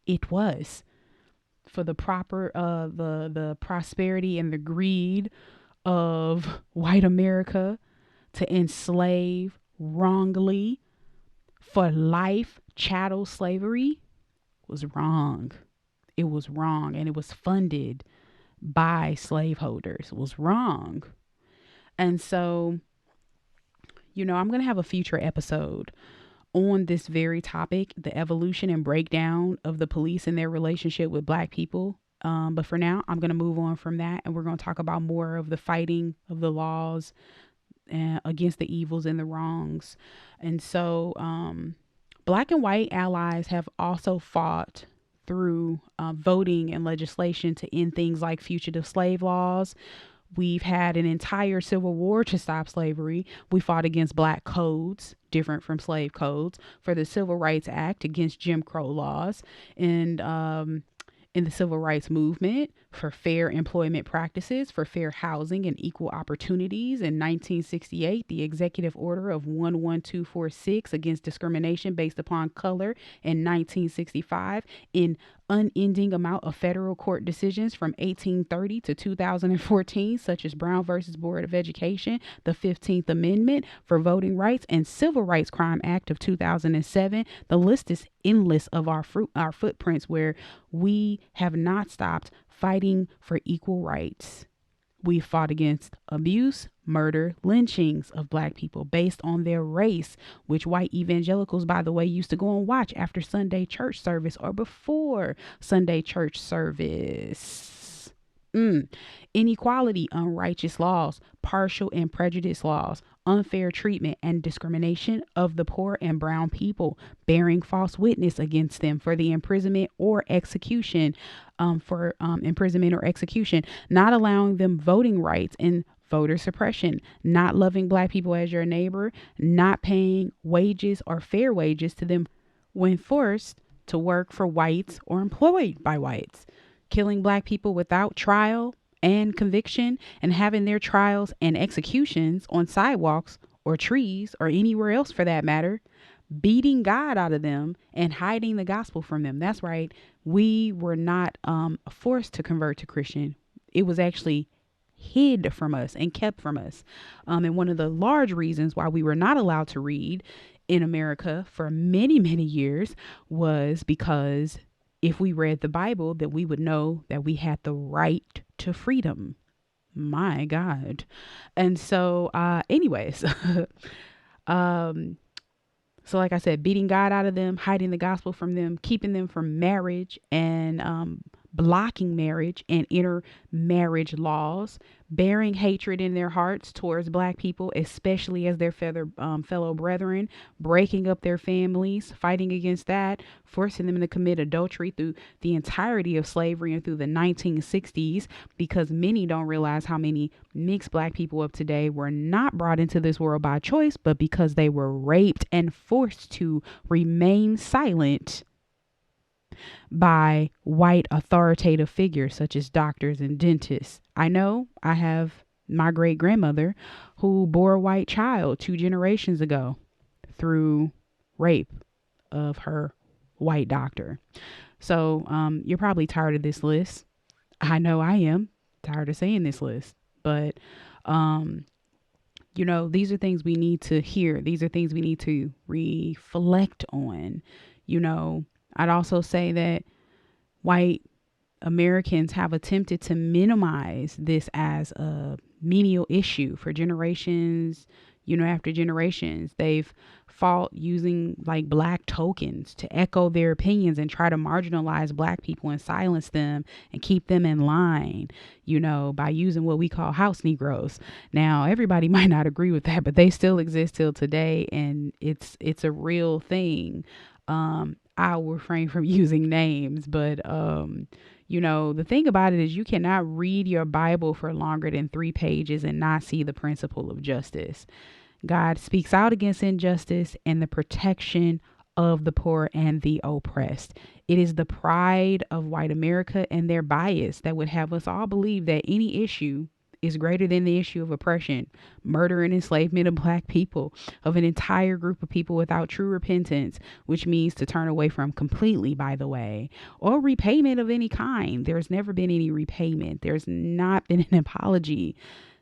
it was. For the proper the prosperity and the greed of white America to enslave wrongly for life chattel slavery was wrong. It was wrong, and it was funded by slaveholders. It was wrong. And so, I'm going to have a future episode on this very topic, the evolution and breakdown of the police and their relationship with Black people. But for now, I'm going to move on from that, and we're going to talk about more of the fighting of the laws against the evils and the wrongs. And so, Black and white allies have also fought through voting and legislation to end things like fugitive slave laws. We've had an entire civil war to stop slavery. We fought against Black codes, different from slave codes, for the Civil Rights Act, against Jim Crow laws, and in the civil rights movement, for fair employment practices, for fair housing and equal opportunities. In 1968, the executive order of 11246 against discrimination based upon color. In 1965, in unending amount of federal court decisions from 1830 to 2014, such as Brown versus Board of Education, the 15th Amendment for Voting Rights, and Civil Rights Crime Act of 2007. The list is endless of our footprints where we have not stopped fighting for equal rights. We fought against abuse, murder, lynchings of Black people based on their race, which white evangelicals, by the way, used to go and watch after Sunday church service or before Sunday church service. Inequality, unrighteous laws, partial and prejudice laws, unfair treatment and discrimination of the poor and brown people, bearing false witness against them for the imprisonment or execution, not allowing them voting rights and voter suppression, not loving Black people as your neighbor, not paying wages or fair wages to them when forced to work for whites or employed by whites, killing Black people without trial and conviction, and having their trials and executions on sidewalks or trees or anywhere else for that matter, beating God out of them and hiding the gospel from them. That's right. We were not forced to convert to Christian. It was actually hid from us and kept from us. And one of the large reasons why we were not allowed to read in America for many, many years was because if we read the Bible, that we would know that we had the right to freedom. My God. And so, anyways, so like I said, beating God out of them, hiding the gospel from them, keeping them from marriage, and blocking marriage and intermarriage laws, bearing hatred in their hearts towards Black people, especially as their fellow brethren, breaking up their families, fighting against that, forcing them to commit adultery through the entirety of slavery and through the 1960s, because many don't realize how many mixed Black people of today were not brought into this world by choice, but because they were raped and forced to remain silent by white authoritative figures such as doctors and dentists. I know I have my great grandmother who bore a white child 2 generations ago through rape of her white doctor. So you're probably tired of this list. I know I am tired of saying this list, but these are things we need to hear. These are things we need to reflect on. I'd also say that white Americans have attempted to minimize this as a menial issue for generations, after generations. They've fought using like Black tokens to echo their opinions and try to marginalize Black people and silence them and keep them in line, by using what we call house Negroes. Now, everybody might not agree with that, but they still exist till today, and it's a real thing. I will refrain from using names, but The thing about it is you cannot read your Bible for longer than 3 pages and not see the principle of justice. God speaks out against injustice and the protection of the poor and the oppressed. It is the pride of white America and their bias that would have us all believe that any issue is greater than the issue of oppression, murder, and enslavement of black people, of an entire group of people without true repentance, which means to turn away from completely, by the way, or repayment of any kind. There's never been any repayment. There's not been an apology.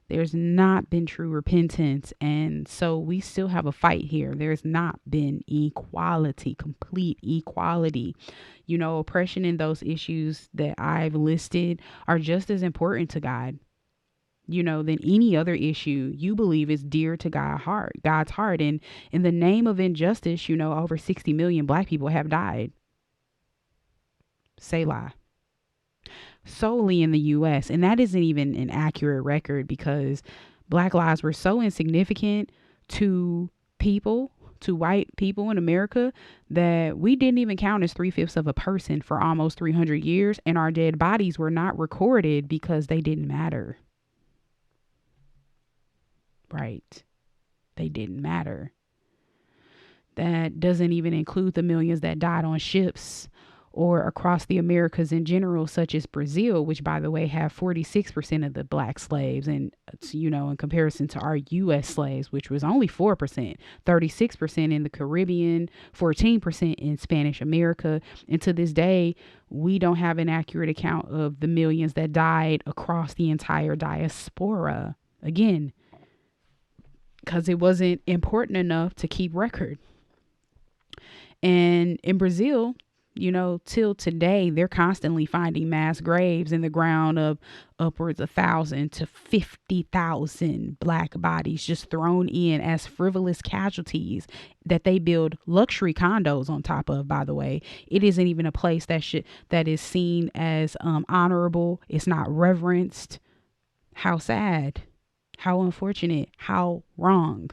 There's not been true repentance. And so we still have a fight here. There's not been equality, complete equality. Oppression in those issues that I've listed are just as important to God, than any other issue you believe is dear to God's heart. And in the name of injustice, over 60 million black people have died. Selah. Solely in the US. And that isn't even an accurate record because black lives were so insignificant to white people in America, that we didn't even count as 3/5 of a person for almost 300 years. And our dead bodies were not recorded because they didn't matter. Right. They didn't matter. That doesn't even include the millions that died on ships or across the Americas in general, such as Brazil, which, by the way, have 46% of the black slaves. And, in comparison to our U.S. slaves, which was only 4%, 36% in the Caribbean, 14% in Spanish America. And to this day, we don't have an accurate account of the millions that died across the entire diaspora. Again, because it wasn't important enough to keep record. And in Brazil, till today, they're constantly finding mass graves in the ground of upwards of 1,000 to 50,000 black bodies just thrown in as frivolous casualties that they build luxury condos on top of, by the way. It isn't even a place that is seen as honorable. It's not reverenced. How sad. How unfortunate. How wrong.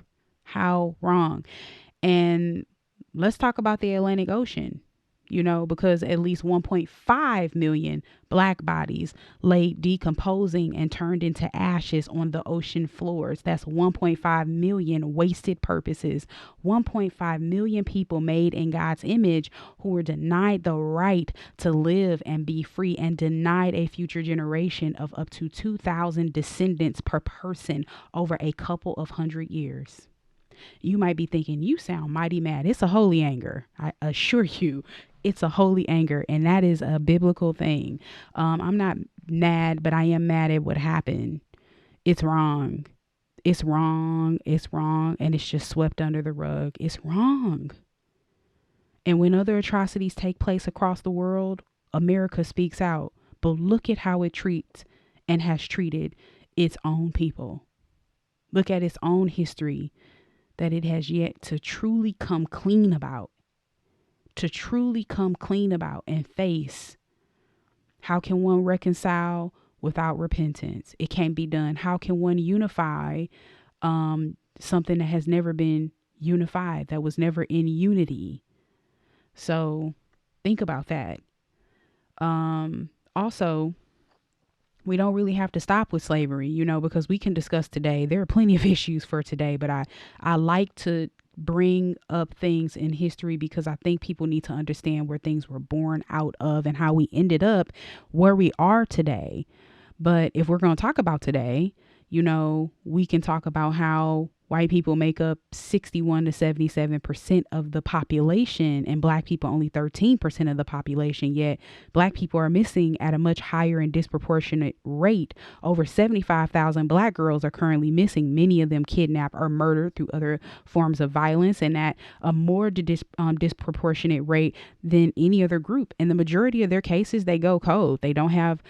And let's talk about the Atlantic Ocean, because at least 1.5 million black bodies lay decomposing and turned into ashes on the ocean floors. That's 1.5 million wasted purposes. 1.5 million people made in God's image who were denied the right to live and be free, and denied a future generation of up to 2,000 descendants per person over a couple of 100 years. You might be thinking, you sound mighty mad. It's a holy anger. I assure you, it's a holy anger. And that is a biblical thing. I'm not mad, but I am mad at what happened. It's wrong. It's wrong. It's wrong. And it's just swept under the rug. It's wrong. And when other atrocities take place across the world, America speaks out. But look at how it treats and has treated its own people. Look at its own history that it has yet to truly come clean about, and face. How can one reconcile without repentance? It can't be done. How can one unify something that has never been unified, that was never in unity? So think about that. Also, we don't really have to stop with slavery, because we can discuss today. There are plenty of issues for today, but I like to bring up things in history because I think people need to understand where things were born out of and how we ended up where we are today. But if we're going to talk about today, we can talk about how white people make up 61 to 77% of the population and black people only 13% of the population. Yet black people are missing at a much higher and disproportionate rate. Over 75,000 black girls are currently missing, many of them kidnapped or murdered through other forms of violence, and at a more disproportionate rate than any other group. In the majority of their cases, they go cold. They don't have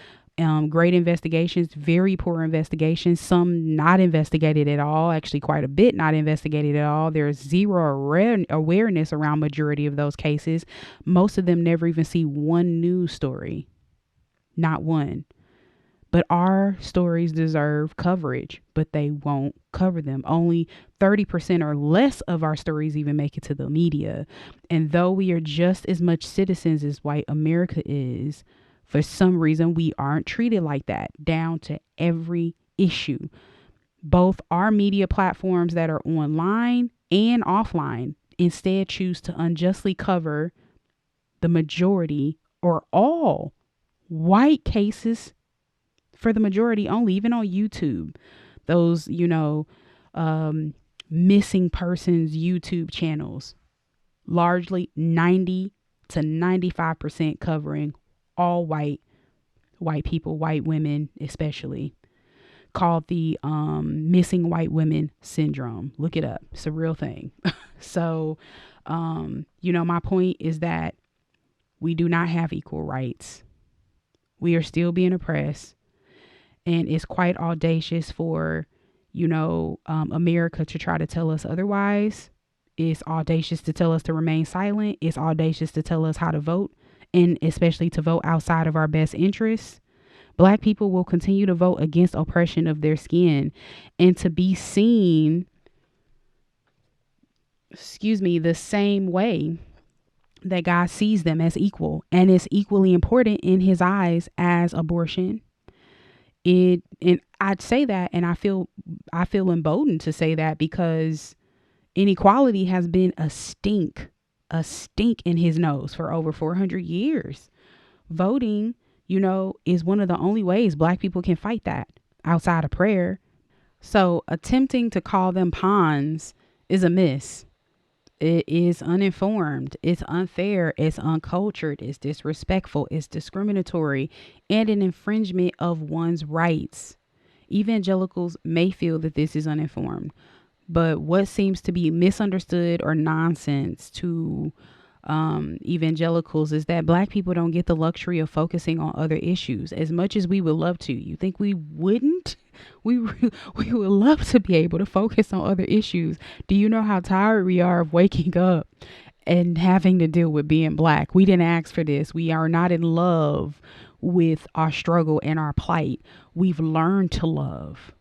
great investigations, very poor investigations, some not investigated at all, actually quite a bit not investigated at all. There's zero awareness around majority of those cases. Most of them never even see one news story, not one. But our stories deserve coverage, but they won't cover them. Only 30% or less of our stories even make it to the media. And though we are just as much citizens as white America is, For some reason, we aren't treated like that, down to every issue. Both our media platforms that are online and offline instead choose to unjustly cover the majority or all white cases for the majority only, even on YouTube. Those, um, missing persons YouTube channels, largely 90 to 95% covering all white people, white women especially, called the missing white women syndrome. Look it up. It's a real thing. So, my point is that we do not have equal rights. We are still being oppressed. And it's quite audacious for, America to try to tell us otherwise. It's audacious to tell us to remain silent. It's audacious to tell us how to vote, and especially to vote outside of our best interests. Black people will continue to vote against oppression of their skin and to be seen, the same way that God sees them, as equal, and is equally important in his eyes as abortion. And I'd say that, and I feel emboldened to say that, because inequality has been a stink in his nose for over 400 years. Voting, is one of the only ways Black people can fight that outside of prayer. So attempting to call them pawns is a miss. It is uninformed, it's unfair, it's uncultured, it's disrespectful, it's discriminatory, and an infringement of one's rights. Evangelicals may feel that this is uninformed, but what seems to be misunderstood or nonsense to evangelicals is that Black people don't get the luxury of focusing on other issues as much as we would love to. You think we wouldn't? We would love to be able to focus on other issues. Do you know how tired we are of waking up and having to deal with being Black? We didn't ask for this. We are not in love with our struggle and our plight. We've learned to love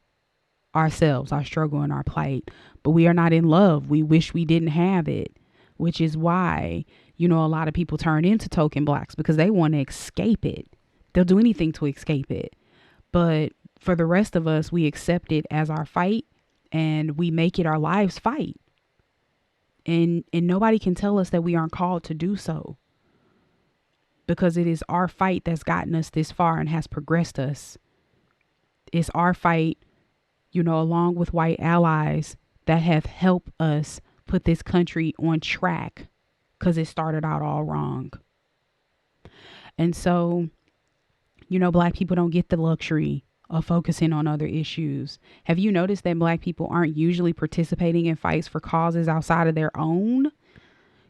ourselves, our struggle and our plight, but we are not in love. We wish we didn't have it, which is why, a lot of people turn into token Blacks, because they want to escape it. They'll do anything to escape it. But for the rest of us, we accept it as our fight, and we make it our lives fight. And nobody can tell us that we aren't called to do so, because it is our fight that's gotten us this far and has progressed us. It's our fight, along with white allies, that have helped us put this country on track, because it started out all wrong. And so, Black people don't get the luxury of focusing on other issues. Have you noticed that Black people aren't usually participating in fights for causes outside of their own?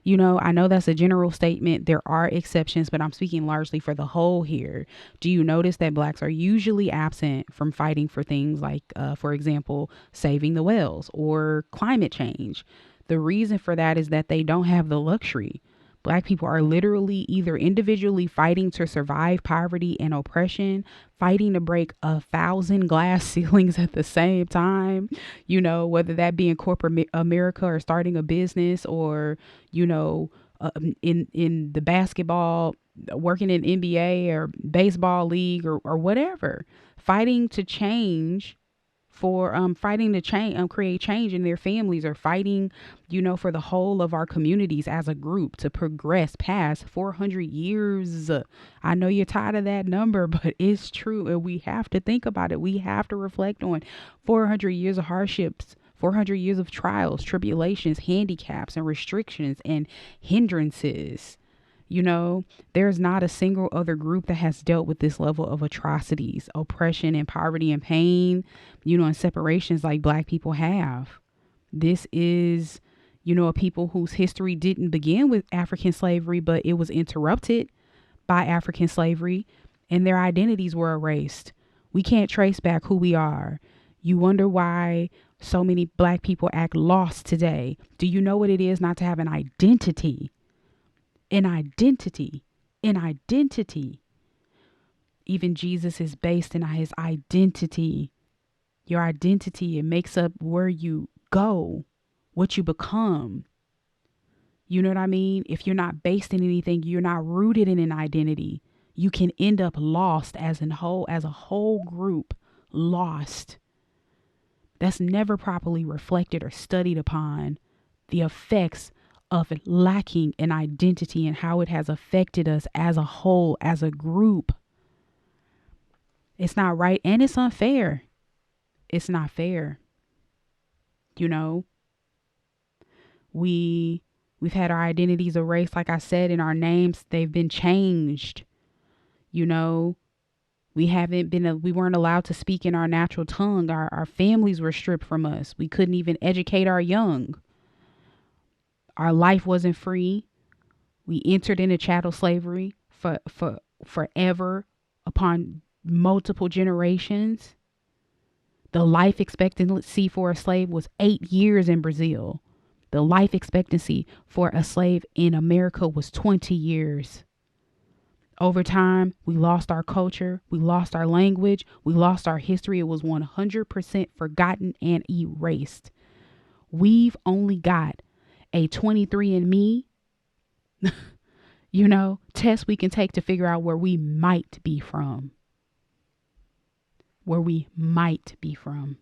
I know that's a general statement. There are exceptions, but I'm speaking largely for the whole here. Do you notice that Blacks are usually absent from fighting for things like, for example, saving the whales or climate change? The reason for that is that they don't have the luxury. Black people are literally either individually fighting to survive poverty and oppression, fighting to break 1,000 glass ceilings at the same time, whether that be in corporate America or starting a business, or, in the basketball, working in NBA or baseball league, or whatever, fighting to change fighting to create change in their families, or fighting, for the whole of our communities as a group to progress past 400 years. I know you're tired of that number, but it's true. And we have to think about it. We have to reflect on 400 years of hardships, 400 years of trials, tribulations, handicaps, and restrictions and hindrances. There's not a single other group that has dealt with this level of atrocities, oppression, and poverty and pain, and separations like Black people have. This is, a people whose history didn't begin with African slavery, but it was interrupted by African slavery, and their identities were erased. We can't trace back who we are. You wonder why so many Black people act lost today. Do you know what it is not to have an identity? An identity. Even Jesus is based in his identity. Your identity, it makes up where you go, what you become. You know what I mean? If you're not based in anything, you're not rooted in an identity. You can end up lost as a whole group, lost. That's never properly reflected or studied upon, the effects of lacking an identity and how it has affected us as a whole, as a group. It's not right, and it's unfair. It's not fair. You know, we've had our identities erased, like I said, in our names, they've been changed. You know, we weren't allowed to speak in our natural tongue. Our families were stripped from us. We couldn't even educate our young. Our life wasn't free. We entered into chattel slavery for forever upon multiple generations. The life expectancy for a slave was 8 years in Brazil. The life expectancy for a slave in America was 20 years. Over time, we lost our culture, we lost our language, we lost our history. It was 100% forgotten and erased. We've only got a 23andMe, test we can take to figure out where we might be from. Where we might be from.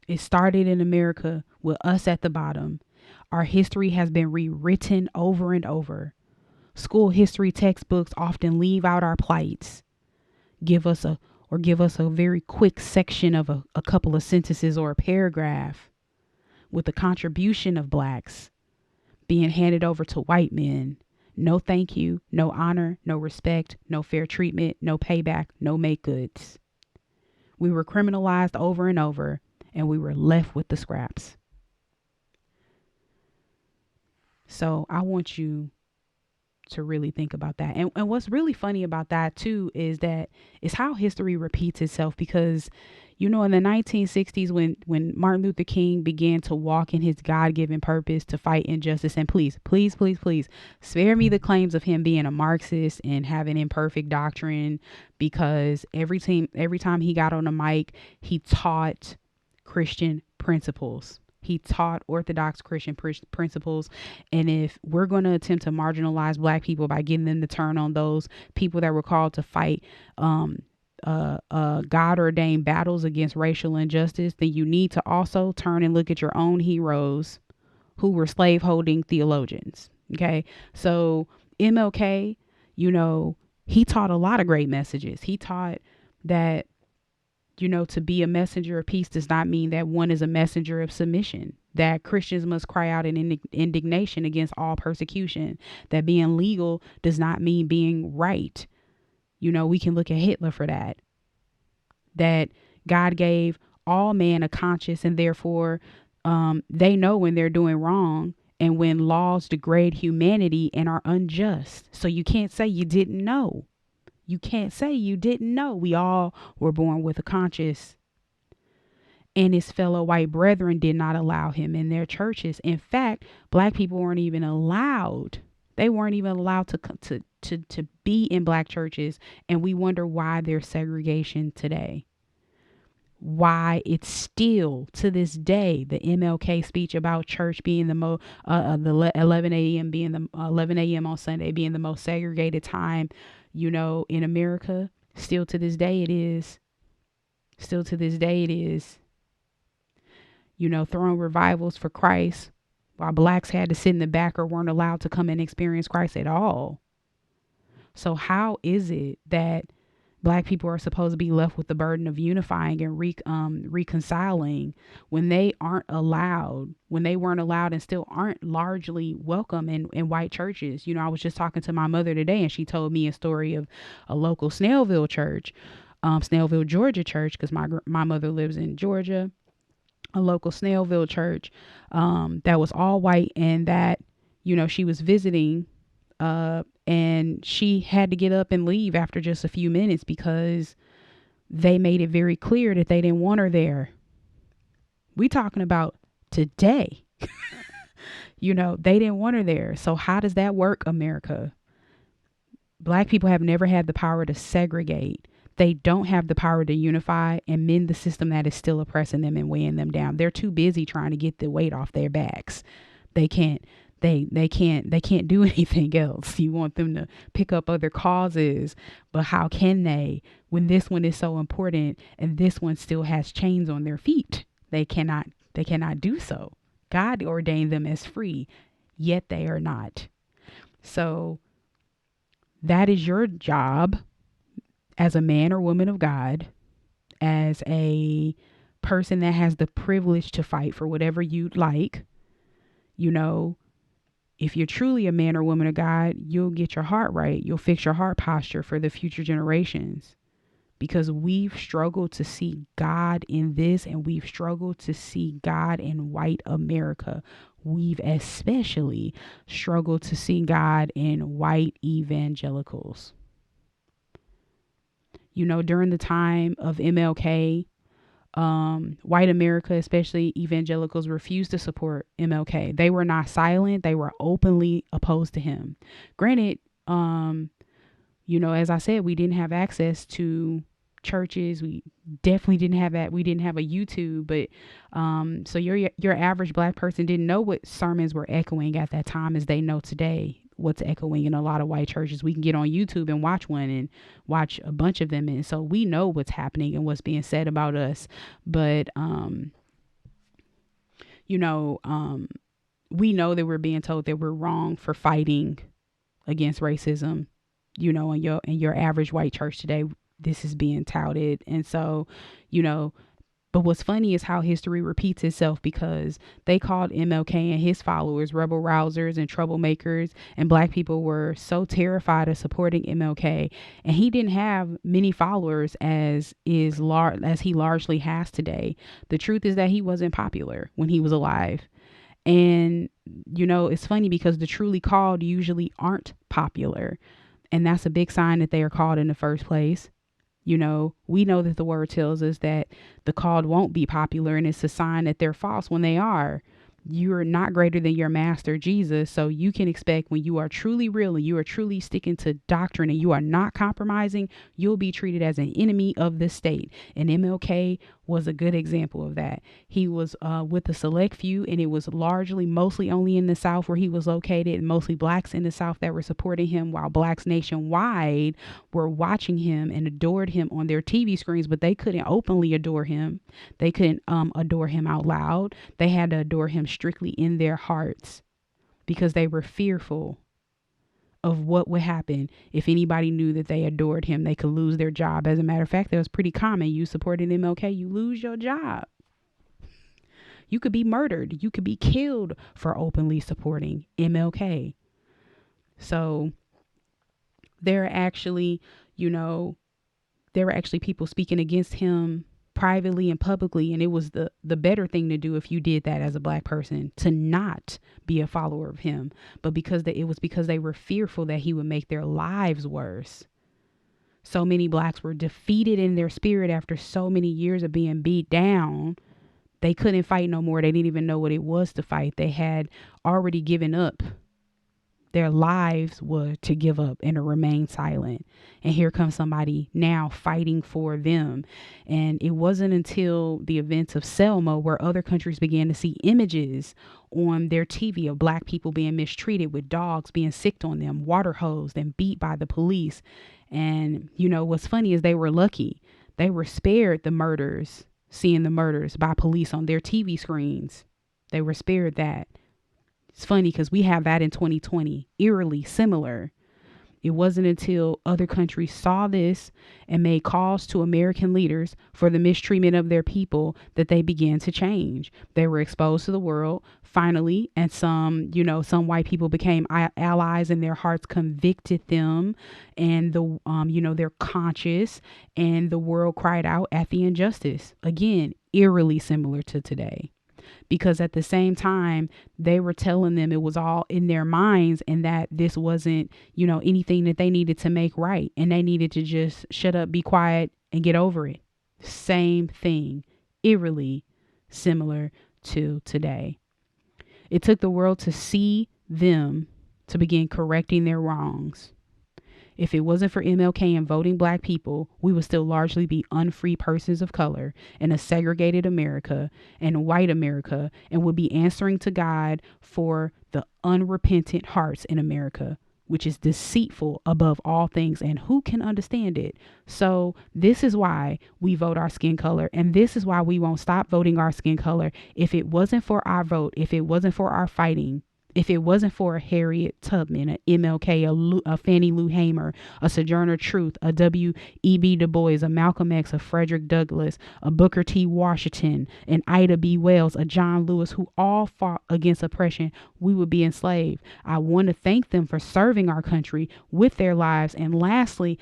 It started in America with us at the bottom. Our history has been rewritten over and over. School history textbooks often leave out our plights, give us a very quick section of a couple of sentences or a paragraph with the contribution of blacks being handed over to white men. No thank you, no honor, no respect, no fair treatment, no payback, no make goods. We were criminalized over and over, and we were left with the scraps. So I want you to really think about that. And what's really funny about that too is how history repeats itself, because in the 1960s when Martin Luther King began to walk in his God-given purpose to fight injustice, and please spare me the claims of him being a Marxist and having imperfect doctrine, because every time he got on the mic, he taught Christian principles. He taught Orthodox Christian principles. And if we're going to attempt to marginalize Black people by getting them to turn on those people that were called to fight God-ordained battles against racial injustice, then you need to also turn and look at your own heroes who were slave-holding theologians. Okay, so MLK, he taught a lot of great messages. He taught that to be a messenger of peace does not mean that one is a messenger of submission, that Christians must cry out in indignation against all persecution, that being legal does not mean being right. We can look at Hitler for that God gave all man a conscience, and therefore they know when they're doing wrong and when laws degrade humanity and are unjust. So you can't say you didn't know. You can't say you didn't know. We all were born with a conscience. And his fellow white brethren did not allow him in their churches. In fact, Black people weren't even allowed. They weren't even allowed to be in Black churches. And we wonder why there's segregation today. Why it's still to this day, the MLK speech about church being the 11 a.m. being the 11 a.m. on Sunday being the most segregated time, in America. Still to this day it is. Throwing revivals for Christ while Blacks had to sit in the back or weren't allowed to come and experience Christ at all. So how is it that Black people are supposed to be left with the burden of unifying and reconciling when they weren't allowed and still aren't largely welcome in white churches? I was just talking to my mother today, and she told me a story of a local Snellville church, Snellville, Georgia church, because my mother lives in Georgia, a local Snellville church that was all white, and that, she was visiting and she had to get up and leave after just a few minutes because they made it very clear that they didn't want her there. We talking about today. They didn't want her there. So how does that work, America? Black people have never had the power to segregate. They don't have the power to unify and mend the system that is still oppressing them and weighing them down. They're too busy trying to get the weight off their backs. They can't They can't do anything else. You want them to pick up other causes, but how can they when this one is so important and this one still has chains on their feet? They cannot do so. God ordained them as free, yet they are not. So that is your job as a man or woman of God, as a person that has the privilege to fight for whatever you'd like. You know, if you're truly a man or woman of God, you'll get your heart right. You'll fix your heart posture for the future generations, because we've struggled to see God in this, and we've struggled to see God in white America. We've especially struggled to see God in white evangelicals. You know, during the time of MLK, white America, especially evangelicals, refused to support MLK. They were not silent. They were openly opposed to him. Granted, as I said, we didn't have access to churches. We definitely didn't have that. We didn't have a YouTube, but so your average black person didn't know what sermons were echoing at that time as they know today what's echoing in a lot of white churches. We can get on YouTube and watch one and watch a bunch of them, and so we know what's happening and what's being said about us. But we know that we're being told that we're wrong for fighting against racism. In your average white church today, this is being touted. And so, but what's funny is how history repeats itself, because they called MLK and his followers rebel rousers and troublemakers, and black people were so terrified of supporting MLK. And he didn't have many followers as he largely has today. The truth is that he wasn't popular when he was alive. And, it's funny because the truly called usually aren't popular. And that's a big sign that they are called in the first place. We know that the word tells us that the called won't be popular, and it's a sign that they're false when they are. You are not greater than your master, Jesus. So you can expect, when you are truly real and you are truly sticking to doctrine and you are not compromising, you'll be treated as an enemy of the state. And MLK was a good example of that. He was with a select few, and it was mostly only in the South where he was located, and mostly blacks in the South that were supporting him, while blacks nationwide were watching him and adored him on their TV screens, but they couldn't openly adore him. They couldn't adore him out loud. They had to adore him strictly in their hearts, because they were fearful of what would happen if anybody knew that they adored him. They could lose their job. As a matter of fact, that was pretty common. You supported MLK, you lose your job. You could be murdered. You could be killed for openly supporting MLK. So there were actually people speaking against him privately and publicly, and it was the better thing to do if you did that as a black person, to not be a follower of him. But because they were fearful that he would make their lives worse. So many blacks were defeated in their spirit after so many years of being beat down. They couldn't fight no more. They didn't even know what it was to fight. They had already given up. Their lives were to give up and to remain silent. And here comes somebody now fighting for them. And it wasn't until the events of Selma where other countries began to see images on their TV of black people being mistreated, with dogs being sicked on them, water hosed and beat by the police. And, what's funny is they were lucky. They were spared seeing the murders by police on their TV screens. They were spared that. It's funny because we have that in 2020, eerily similar. It wasn't until other countries saw this and made calls to American leaders for the mistreatment of their people that they began to change. They were exposed to the world finally, and some white people became allies, and their hearts convicted them, and they're conscious, and the world cried out at the injustice. Again, eerily similar to today. Because at the same time, they were telling them it was all in their minds, and that this wasn't, anything that they needed to make right. And they needed to just shut up, be quiet, and get over it. Same thing, eerily similar to today. It took the world to see them to begin correcting their wrongs. If it wasn't for MLK and voting black people, we would still largely be unfree persons of color in a segregated America and white America, and would be answering to God for the unrepentant hearts in America, which is deceitful above all things, and who can understand it? So this is why we vote our skin color, and this is why we won't stop voting our skin color. If it wasn't for our vote, if it wasn't for our fighting, if it wasn't for a Harriet Tubman, a MLK, a Fannie Lou Hamer, a Sojourner Truth, a W.E.B. Du Bois, a Malcolm X, a Frederick Douglass, a Booker T. Washington, an Ida B. Wells, a John Lewis, who all fought against oppression, we would be enslaved. I want to thank them for serving our country with their lives. And lastly,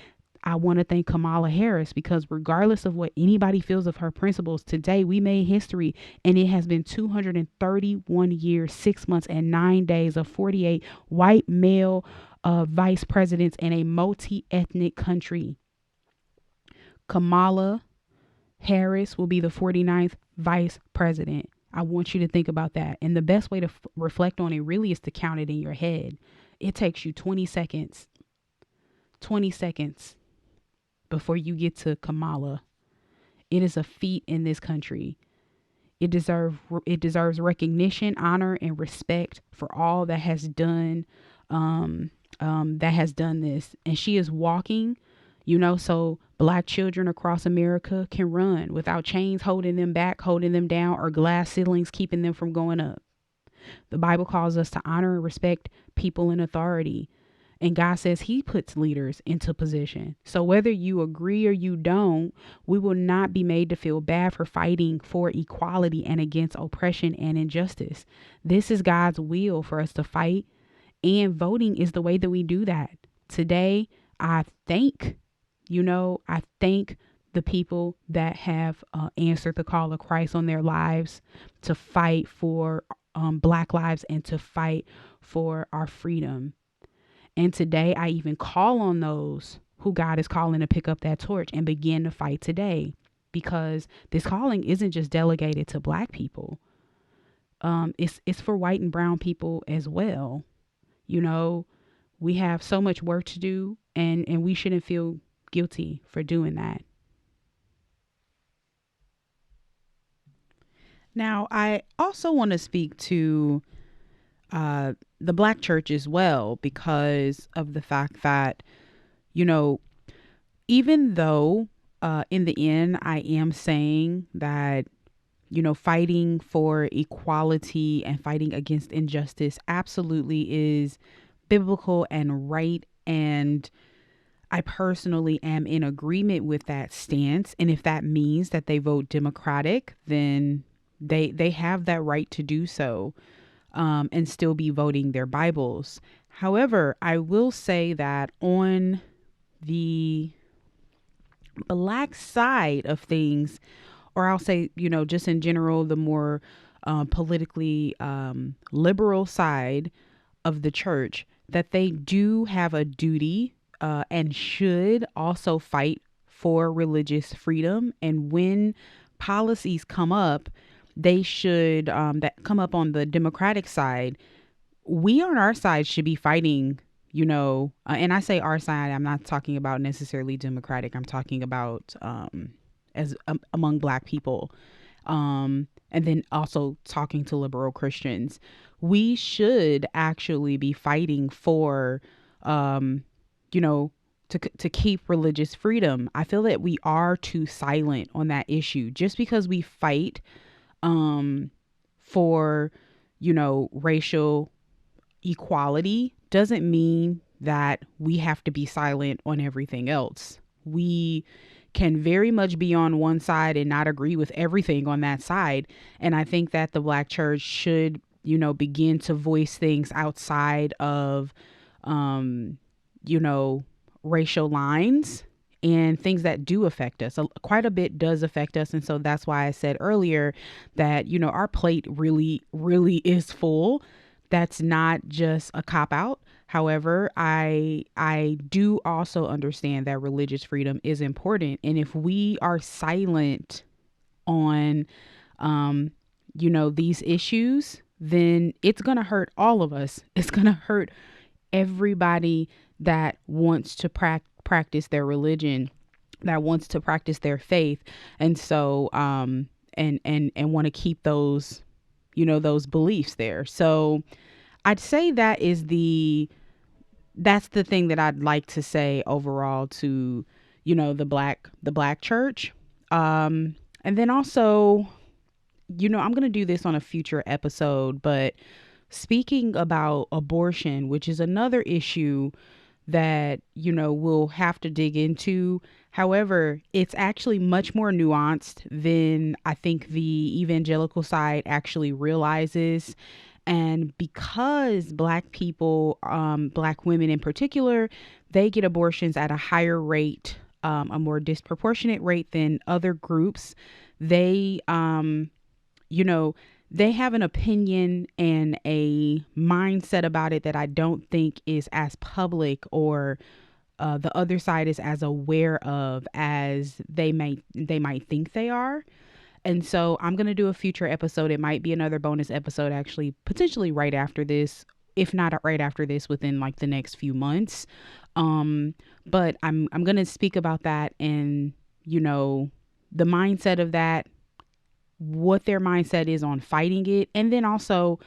I want to thank Kamala Harris, because regardless of what anybody feels of her principles, today we made history, and it has been 231 years, 6 months, and 9 days of 48 white male vice presidents in a multi-ethnic country. Kamala Harris will be the 49th vice president. I want you to think about that. And the best way to reflect on it really is to count it in your head. It takes you 20 seconds. 20 seconds. Before you get to Kamala. It is a feat in this country. It deserves recognition, honor, and respect for all that has done this. And she is walking, so black children across America can run without chains holding them back, holding them down, or glass ceilings keeping them from going up. The Bible calls us to honor and respect people in authority. And God says he puts leaders into position. So whether you agree or you don't, we will not be made to feel bad for fighting for equality and against oppression and injustice. This is God's will for us to fight, and voting is the way that we do that. Today, I thank the people that have answered the call of Christ on their lives to fight for Black lives and to fight for our freedom. And today I even call on those who God is calling to pick up that torch and begin to fight today, because this calling isn't just delegated to Black people. It's for white and brown people as well. We have so much work to do, and we shouldn't feel guilty for doing that. Now, I also want to speak to the Black church as well, because of the fact that, even though in the end, I am saying that, fighting for equality and fighting against injustice absolutely is biblical and right. And I personally am in agreement with that stance. And if that means that they vote Democratic, then they have that right to do so. And still be voting their Bibles. However, I will say that on the Black side of things, or I'll say, just in general, the more politically liberal side of the church, that they do have a duty and should also fight for religious freedom. And when policies come up, they should that come up on the Democratic side, we on our side should be fighting, and I say our side, I'm not talking about necessarily Democratic. I'm talking about as among Black people, and then also talking to liberal Christians. We should actually be fighting for, to keep religious freedom. I feel that we are too silent on that issue. Just because we fight for, racial equality doesn't mean that we have to be silent on everything else. We can very much be on one side and not agree with everything on that side. And I think that the Black church should, begin to voice things outside of, racial lines and things that do affect us. Quite a bit does affect us. And so that's why I said earlier that, our plate really, really is full. That's not just a cop out. However, I do also understand that religious freedom is important. And if we are silent on, these issues, then it's going to hurt all of us. It's going to hurt everybody that wants to practice their religion, that wants to practice their faith. And so and want to keep those, those beliefs there. So I'd say that's the thing that I'd like to say overall to, the black church. And then also, I'm going to do this on a future episode, but speaking about abortion, which is another issue that, we'll have to dig into. However, it's actually much more nuanced than I think the evangelical side actually realizes. And because Black people, Black women in particular, they get abortions at a higher rate, a more disproportionate rate than other groups. They, you know, they have an opinion and a mindset about it that I don't think is as public, or the other side is as aware of as they might think they are. And so I'm going to do a future episode. It might be another bonus episode, actually, potentially right after this, if not right after this, within like the next few months. But I'm going to speak about that, and, the mindset of that, what their mindset is on fighting it. And then also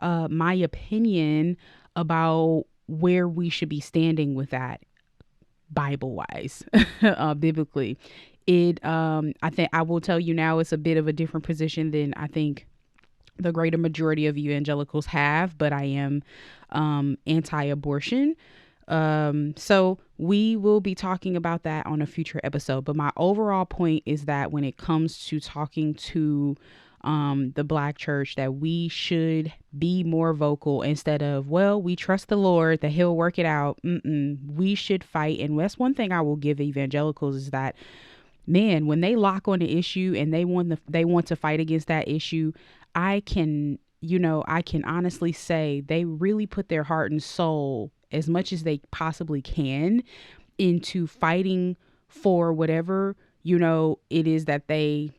my opinion about where we should be standing with that, Bible wise, biblically. I think I will tell you now, it's a bit of a different position than I think the greater majority of evangelicals have, but I am anti-abortion. So we will be talking about that on a future episode. But my overall point is that when it comes to talking to the Black church, that we should be more vocal instead of, well, we trust the Lord that He'll work it out. We should fight. And that's one thing I will give evangelicals, is that, man, when they lock on the issue and they want to fight against that issue, I can honestly say they really put their heart and soul, as much as they possibly can, into fighting for whatever, it is that they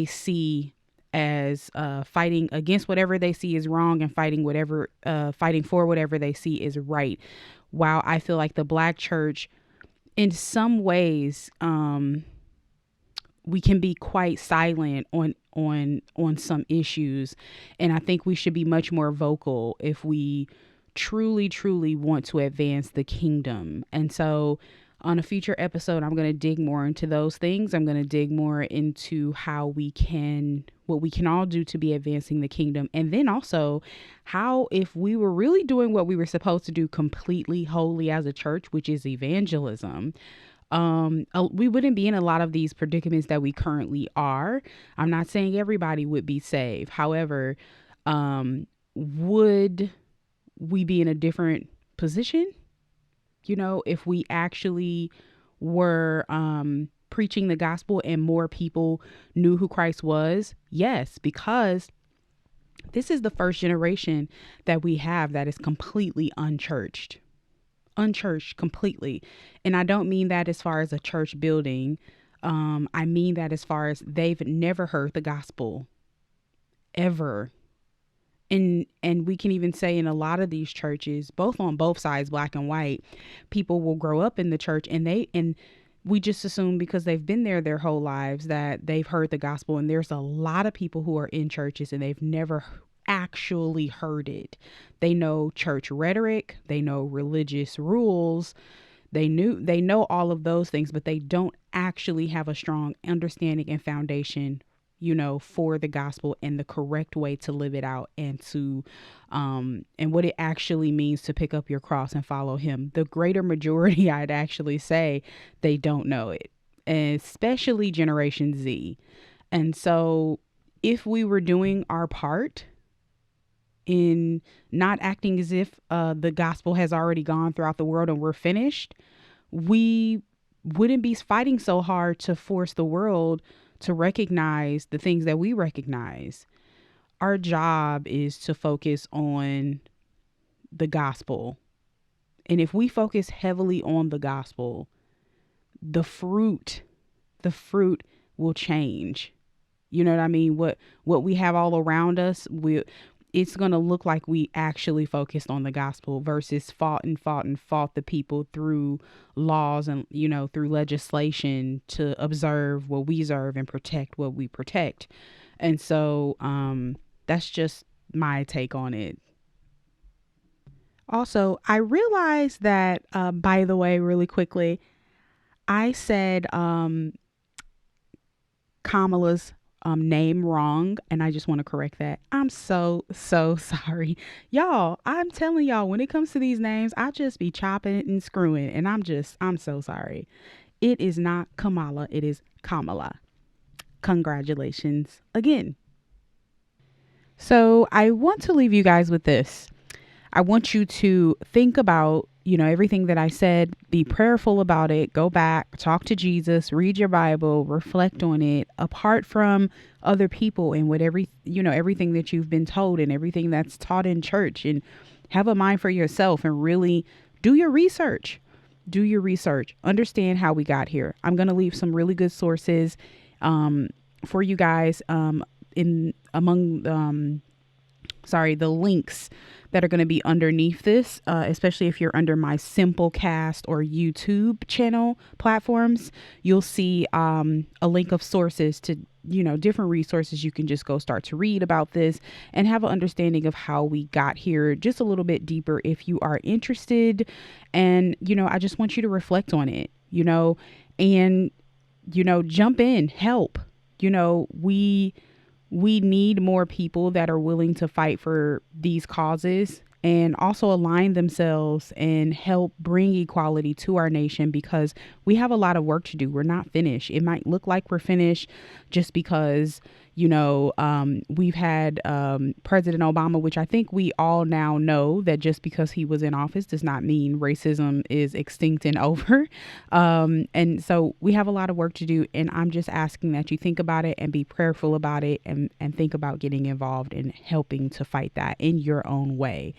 see as fighting against whatever they see is wrong, and fighting for whatever they see is right. While I feel like the Black church, in some ways, we can be quite silent on some issues, and I think we should be much more vocal if we truly want to advance the kingdom. And so on a future episode, I'm going to dig more into those things. I'm going to dig more into what we can all do to be advancing the kingdom. And then also how, if we were really doing what we were supposed to do completely, wholly as a church, which is evangelism, we wouldn't be in a lot of these predicaments that we currently are. I'm not saying everybody would be saved. However, would we be in a different position, if we actually were preaching the gospel and more people knew who Christ was? Yes, because this is the first generation that we have that is completely unchurched completely. And I don't mean that as far as a church building. I mean that as far as they've never heard the gospel ever. And we can even say in a lot of these churches, both on both sides, Black and white, people will grow up in the church, and we just assume because they've been there their whole lives that they've heard the gospel. And there's a lot of people who are in churches and they've never actually heard it. They know church rhetoric, they know religious rules, they know all of those things, but they don't actually have a strong understanding and foundation, for the gospel and the correct way to live it out, and to and what it actually means to pick up your cross and follow Him. The greater majority, I'd actually say, they don't know it, especially Generation Z. And so if we were doing our part in not acting as if the gospel has already gone throughout the world and we're finished, we wouldn't be fighting so hard to force the world to recognize the things that we recognize. Our job is to focus on the gospel. And if we focus heavily on the gospel, the fruit will change. You know what I mean? What we have all around us, it's going to look like we actually focused on the gospel versus fought the people through laws and, through legislation to observe what we observe and protect what we protect. And so that's just my take on it. Also, I realized that, by the way, really quickly, I said Kamala's name wrong, and I just want to correct that. I'm so sorry. Y'all, I'm telling y'all, when it comes to these names, I just be chopping and screwing, and I'm so sorry. It is not Kamala, it is Kamala. Congratulations again. So I want to leave you guys with this. I want you to think about, everything that I said, be prayerful about it, go back, talk to Jesus, read your Bible, reflect on it, apart from other people and whatever, everything that you've been told and everything that's taught in church, and have a mind for yourself and really do your research. Do your research. Understand how we got here. I'm going to leave some really good sources for you guys in among the links that are going to be underneath this, especially if you're under my Simplecast or YouTube channel platforms. You'll see a link of sources to, different resources you can just go start to read about this and have an understanding of how we got here just a little bit deeper if you are interested. And, I just want you to reflect on it, and, jump in, help. We need more people that are willing to fight for these causes and also align themselves and help bring equality to our nation, because we have a lot of work to do. We're not finished. It might look like we're finished just because, we've had President Obama, which I think we all now know that just because he was in office does not mean racism is extinct and over. And so we have a lot of work to do. And I'm just asking that you think about it and be prayerful about it, and think about getting involved in helping to fight that in your own way.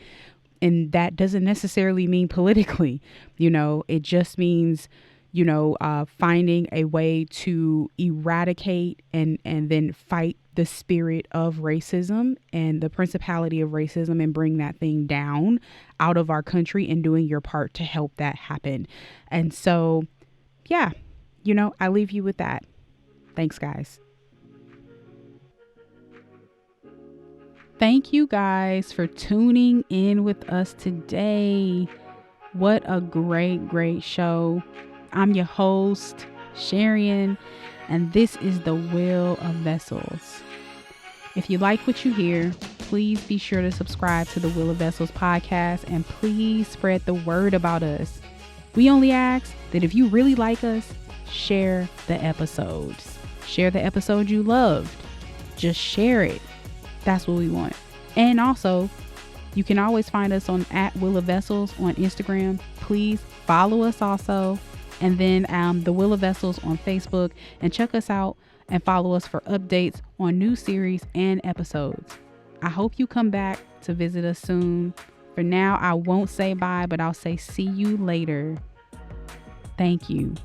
And that doesn't necessarily mean politically, it just means, finding a way to eradicate and then fight the spirit of racism and the principality of racism and bring that thing down out of our country, and doing your part to help that happen. And so, yeah, I leave you with that. Thanks, guys. Thank you guys for tuning in with us today. What a great show. I'm your host, Sharian, and this is the Will of Vessels. If you like what you hear, please be sure to subscribe to the Will of Vessels podcast, and please spread the word about us. We only ask that if you really like us, share the episodes. Share the episode you loved. Just share it. That's what we want. And also, you can always find us on @WillofVessels on Instagram. Please follow us also. And then the Will of Vessels on Facebook, and check us out and follow us for updates on new series and episodes. I hope you come back to visit us soon. For now, I won't say bye, but I'll say see you later. Thank you.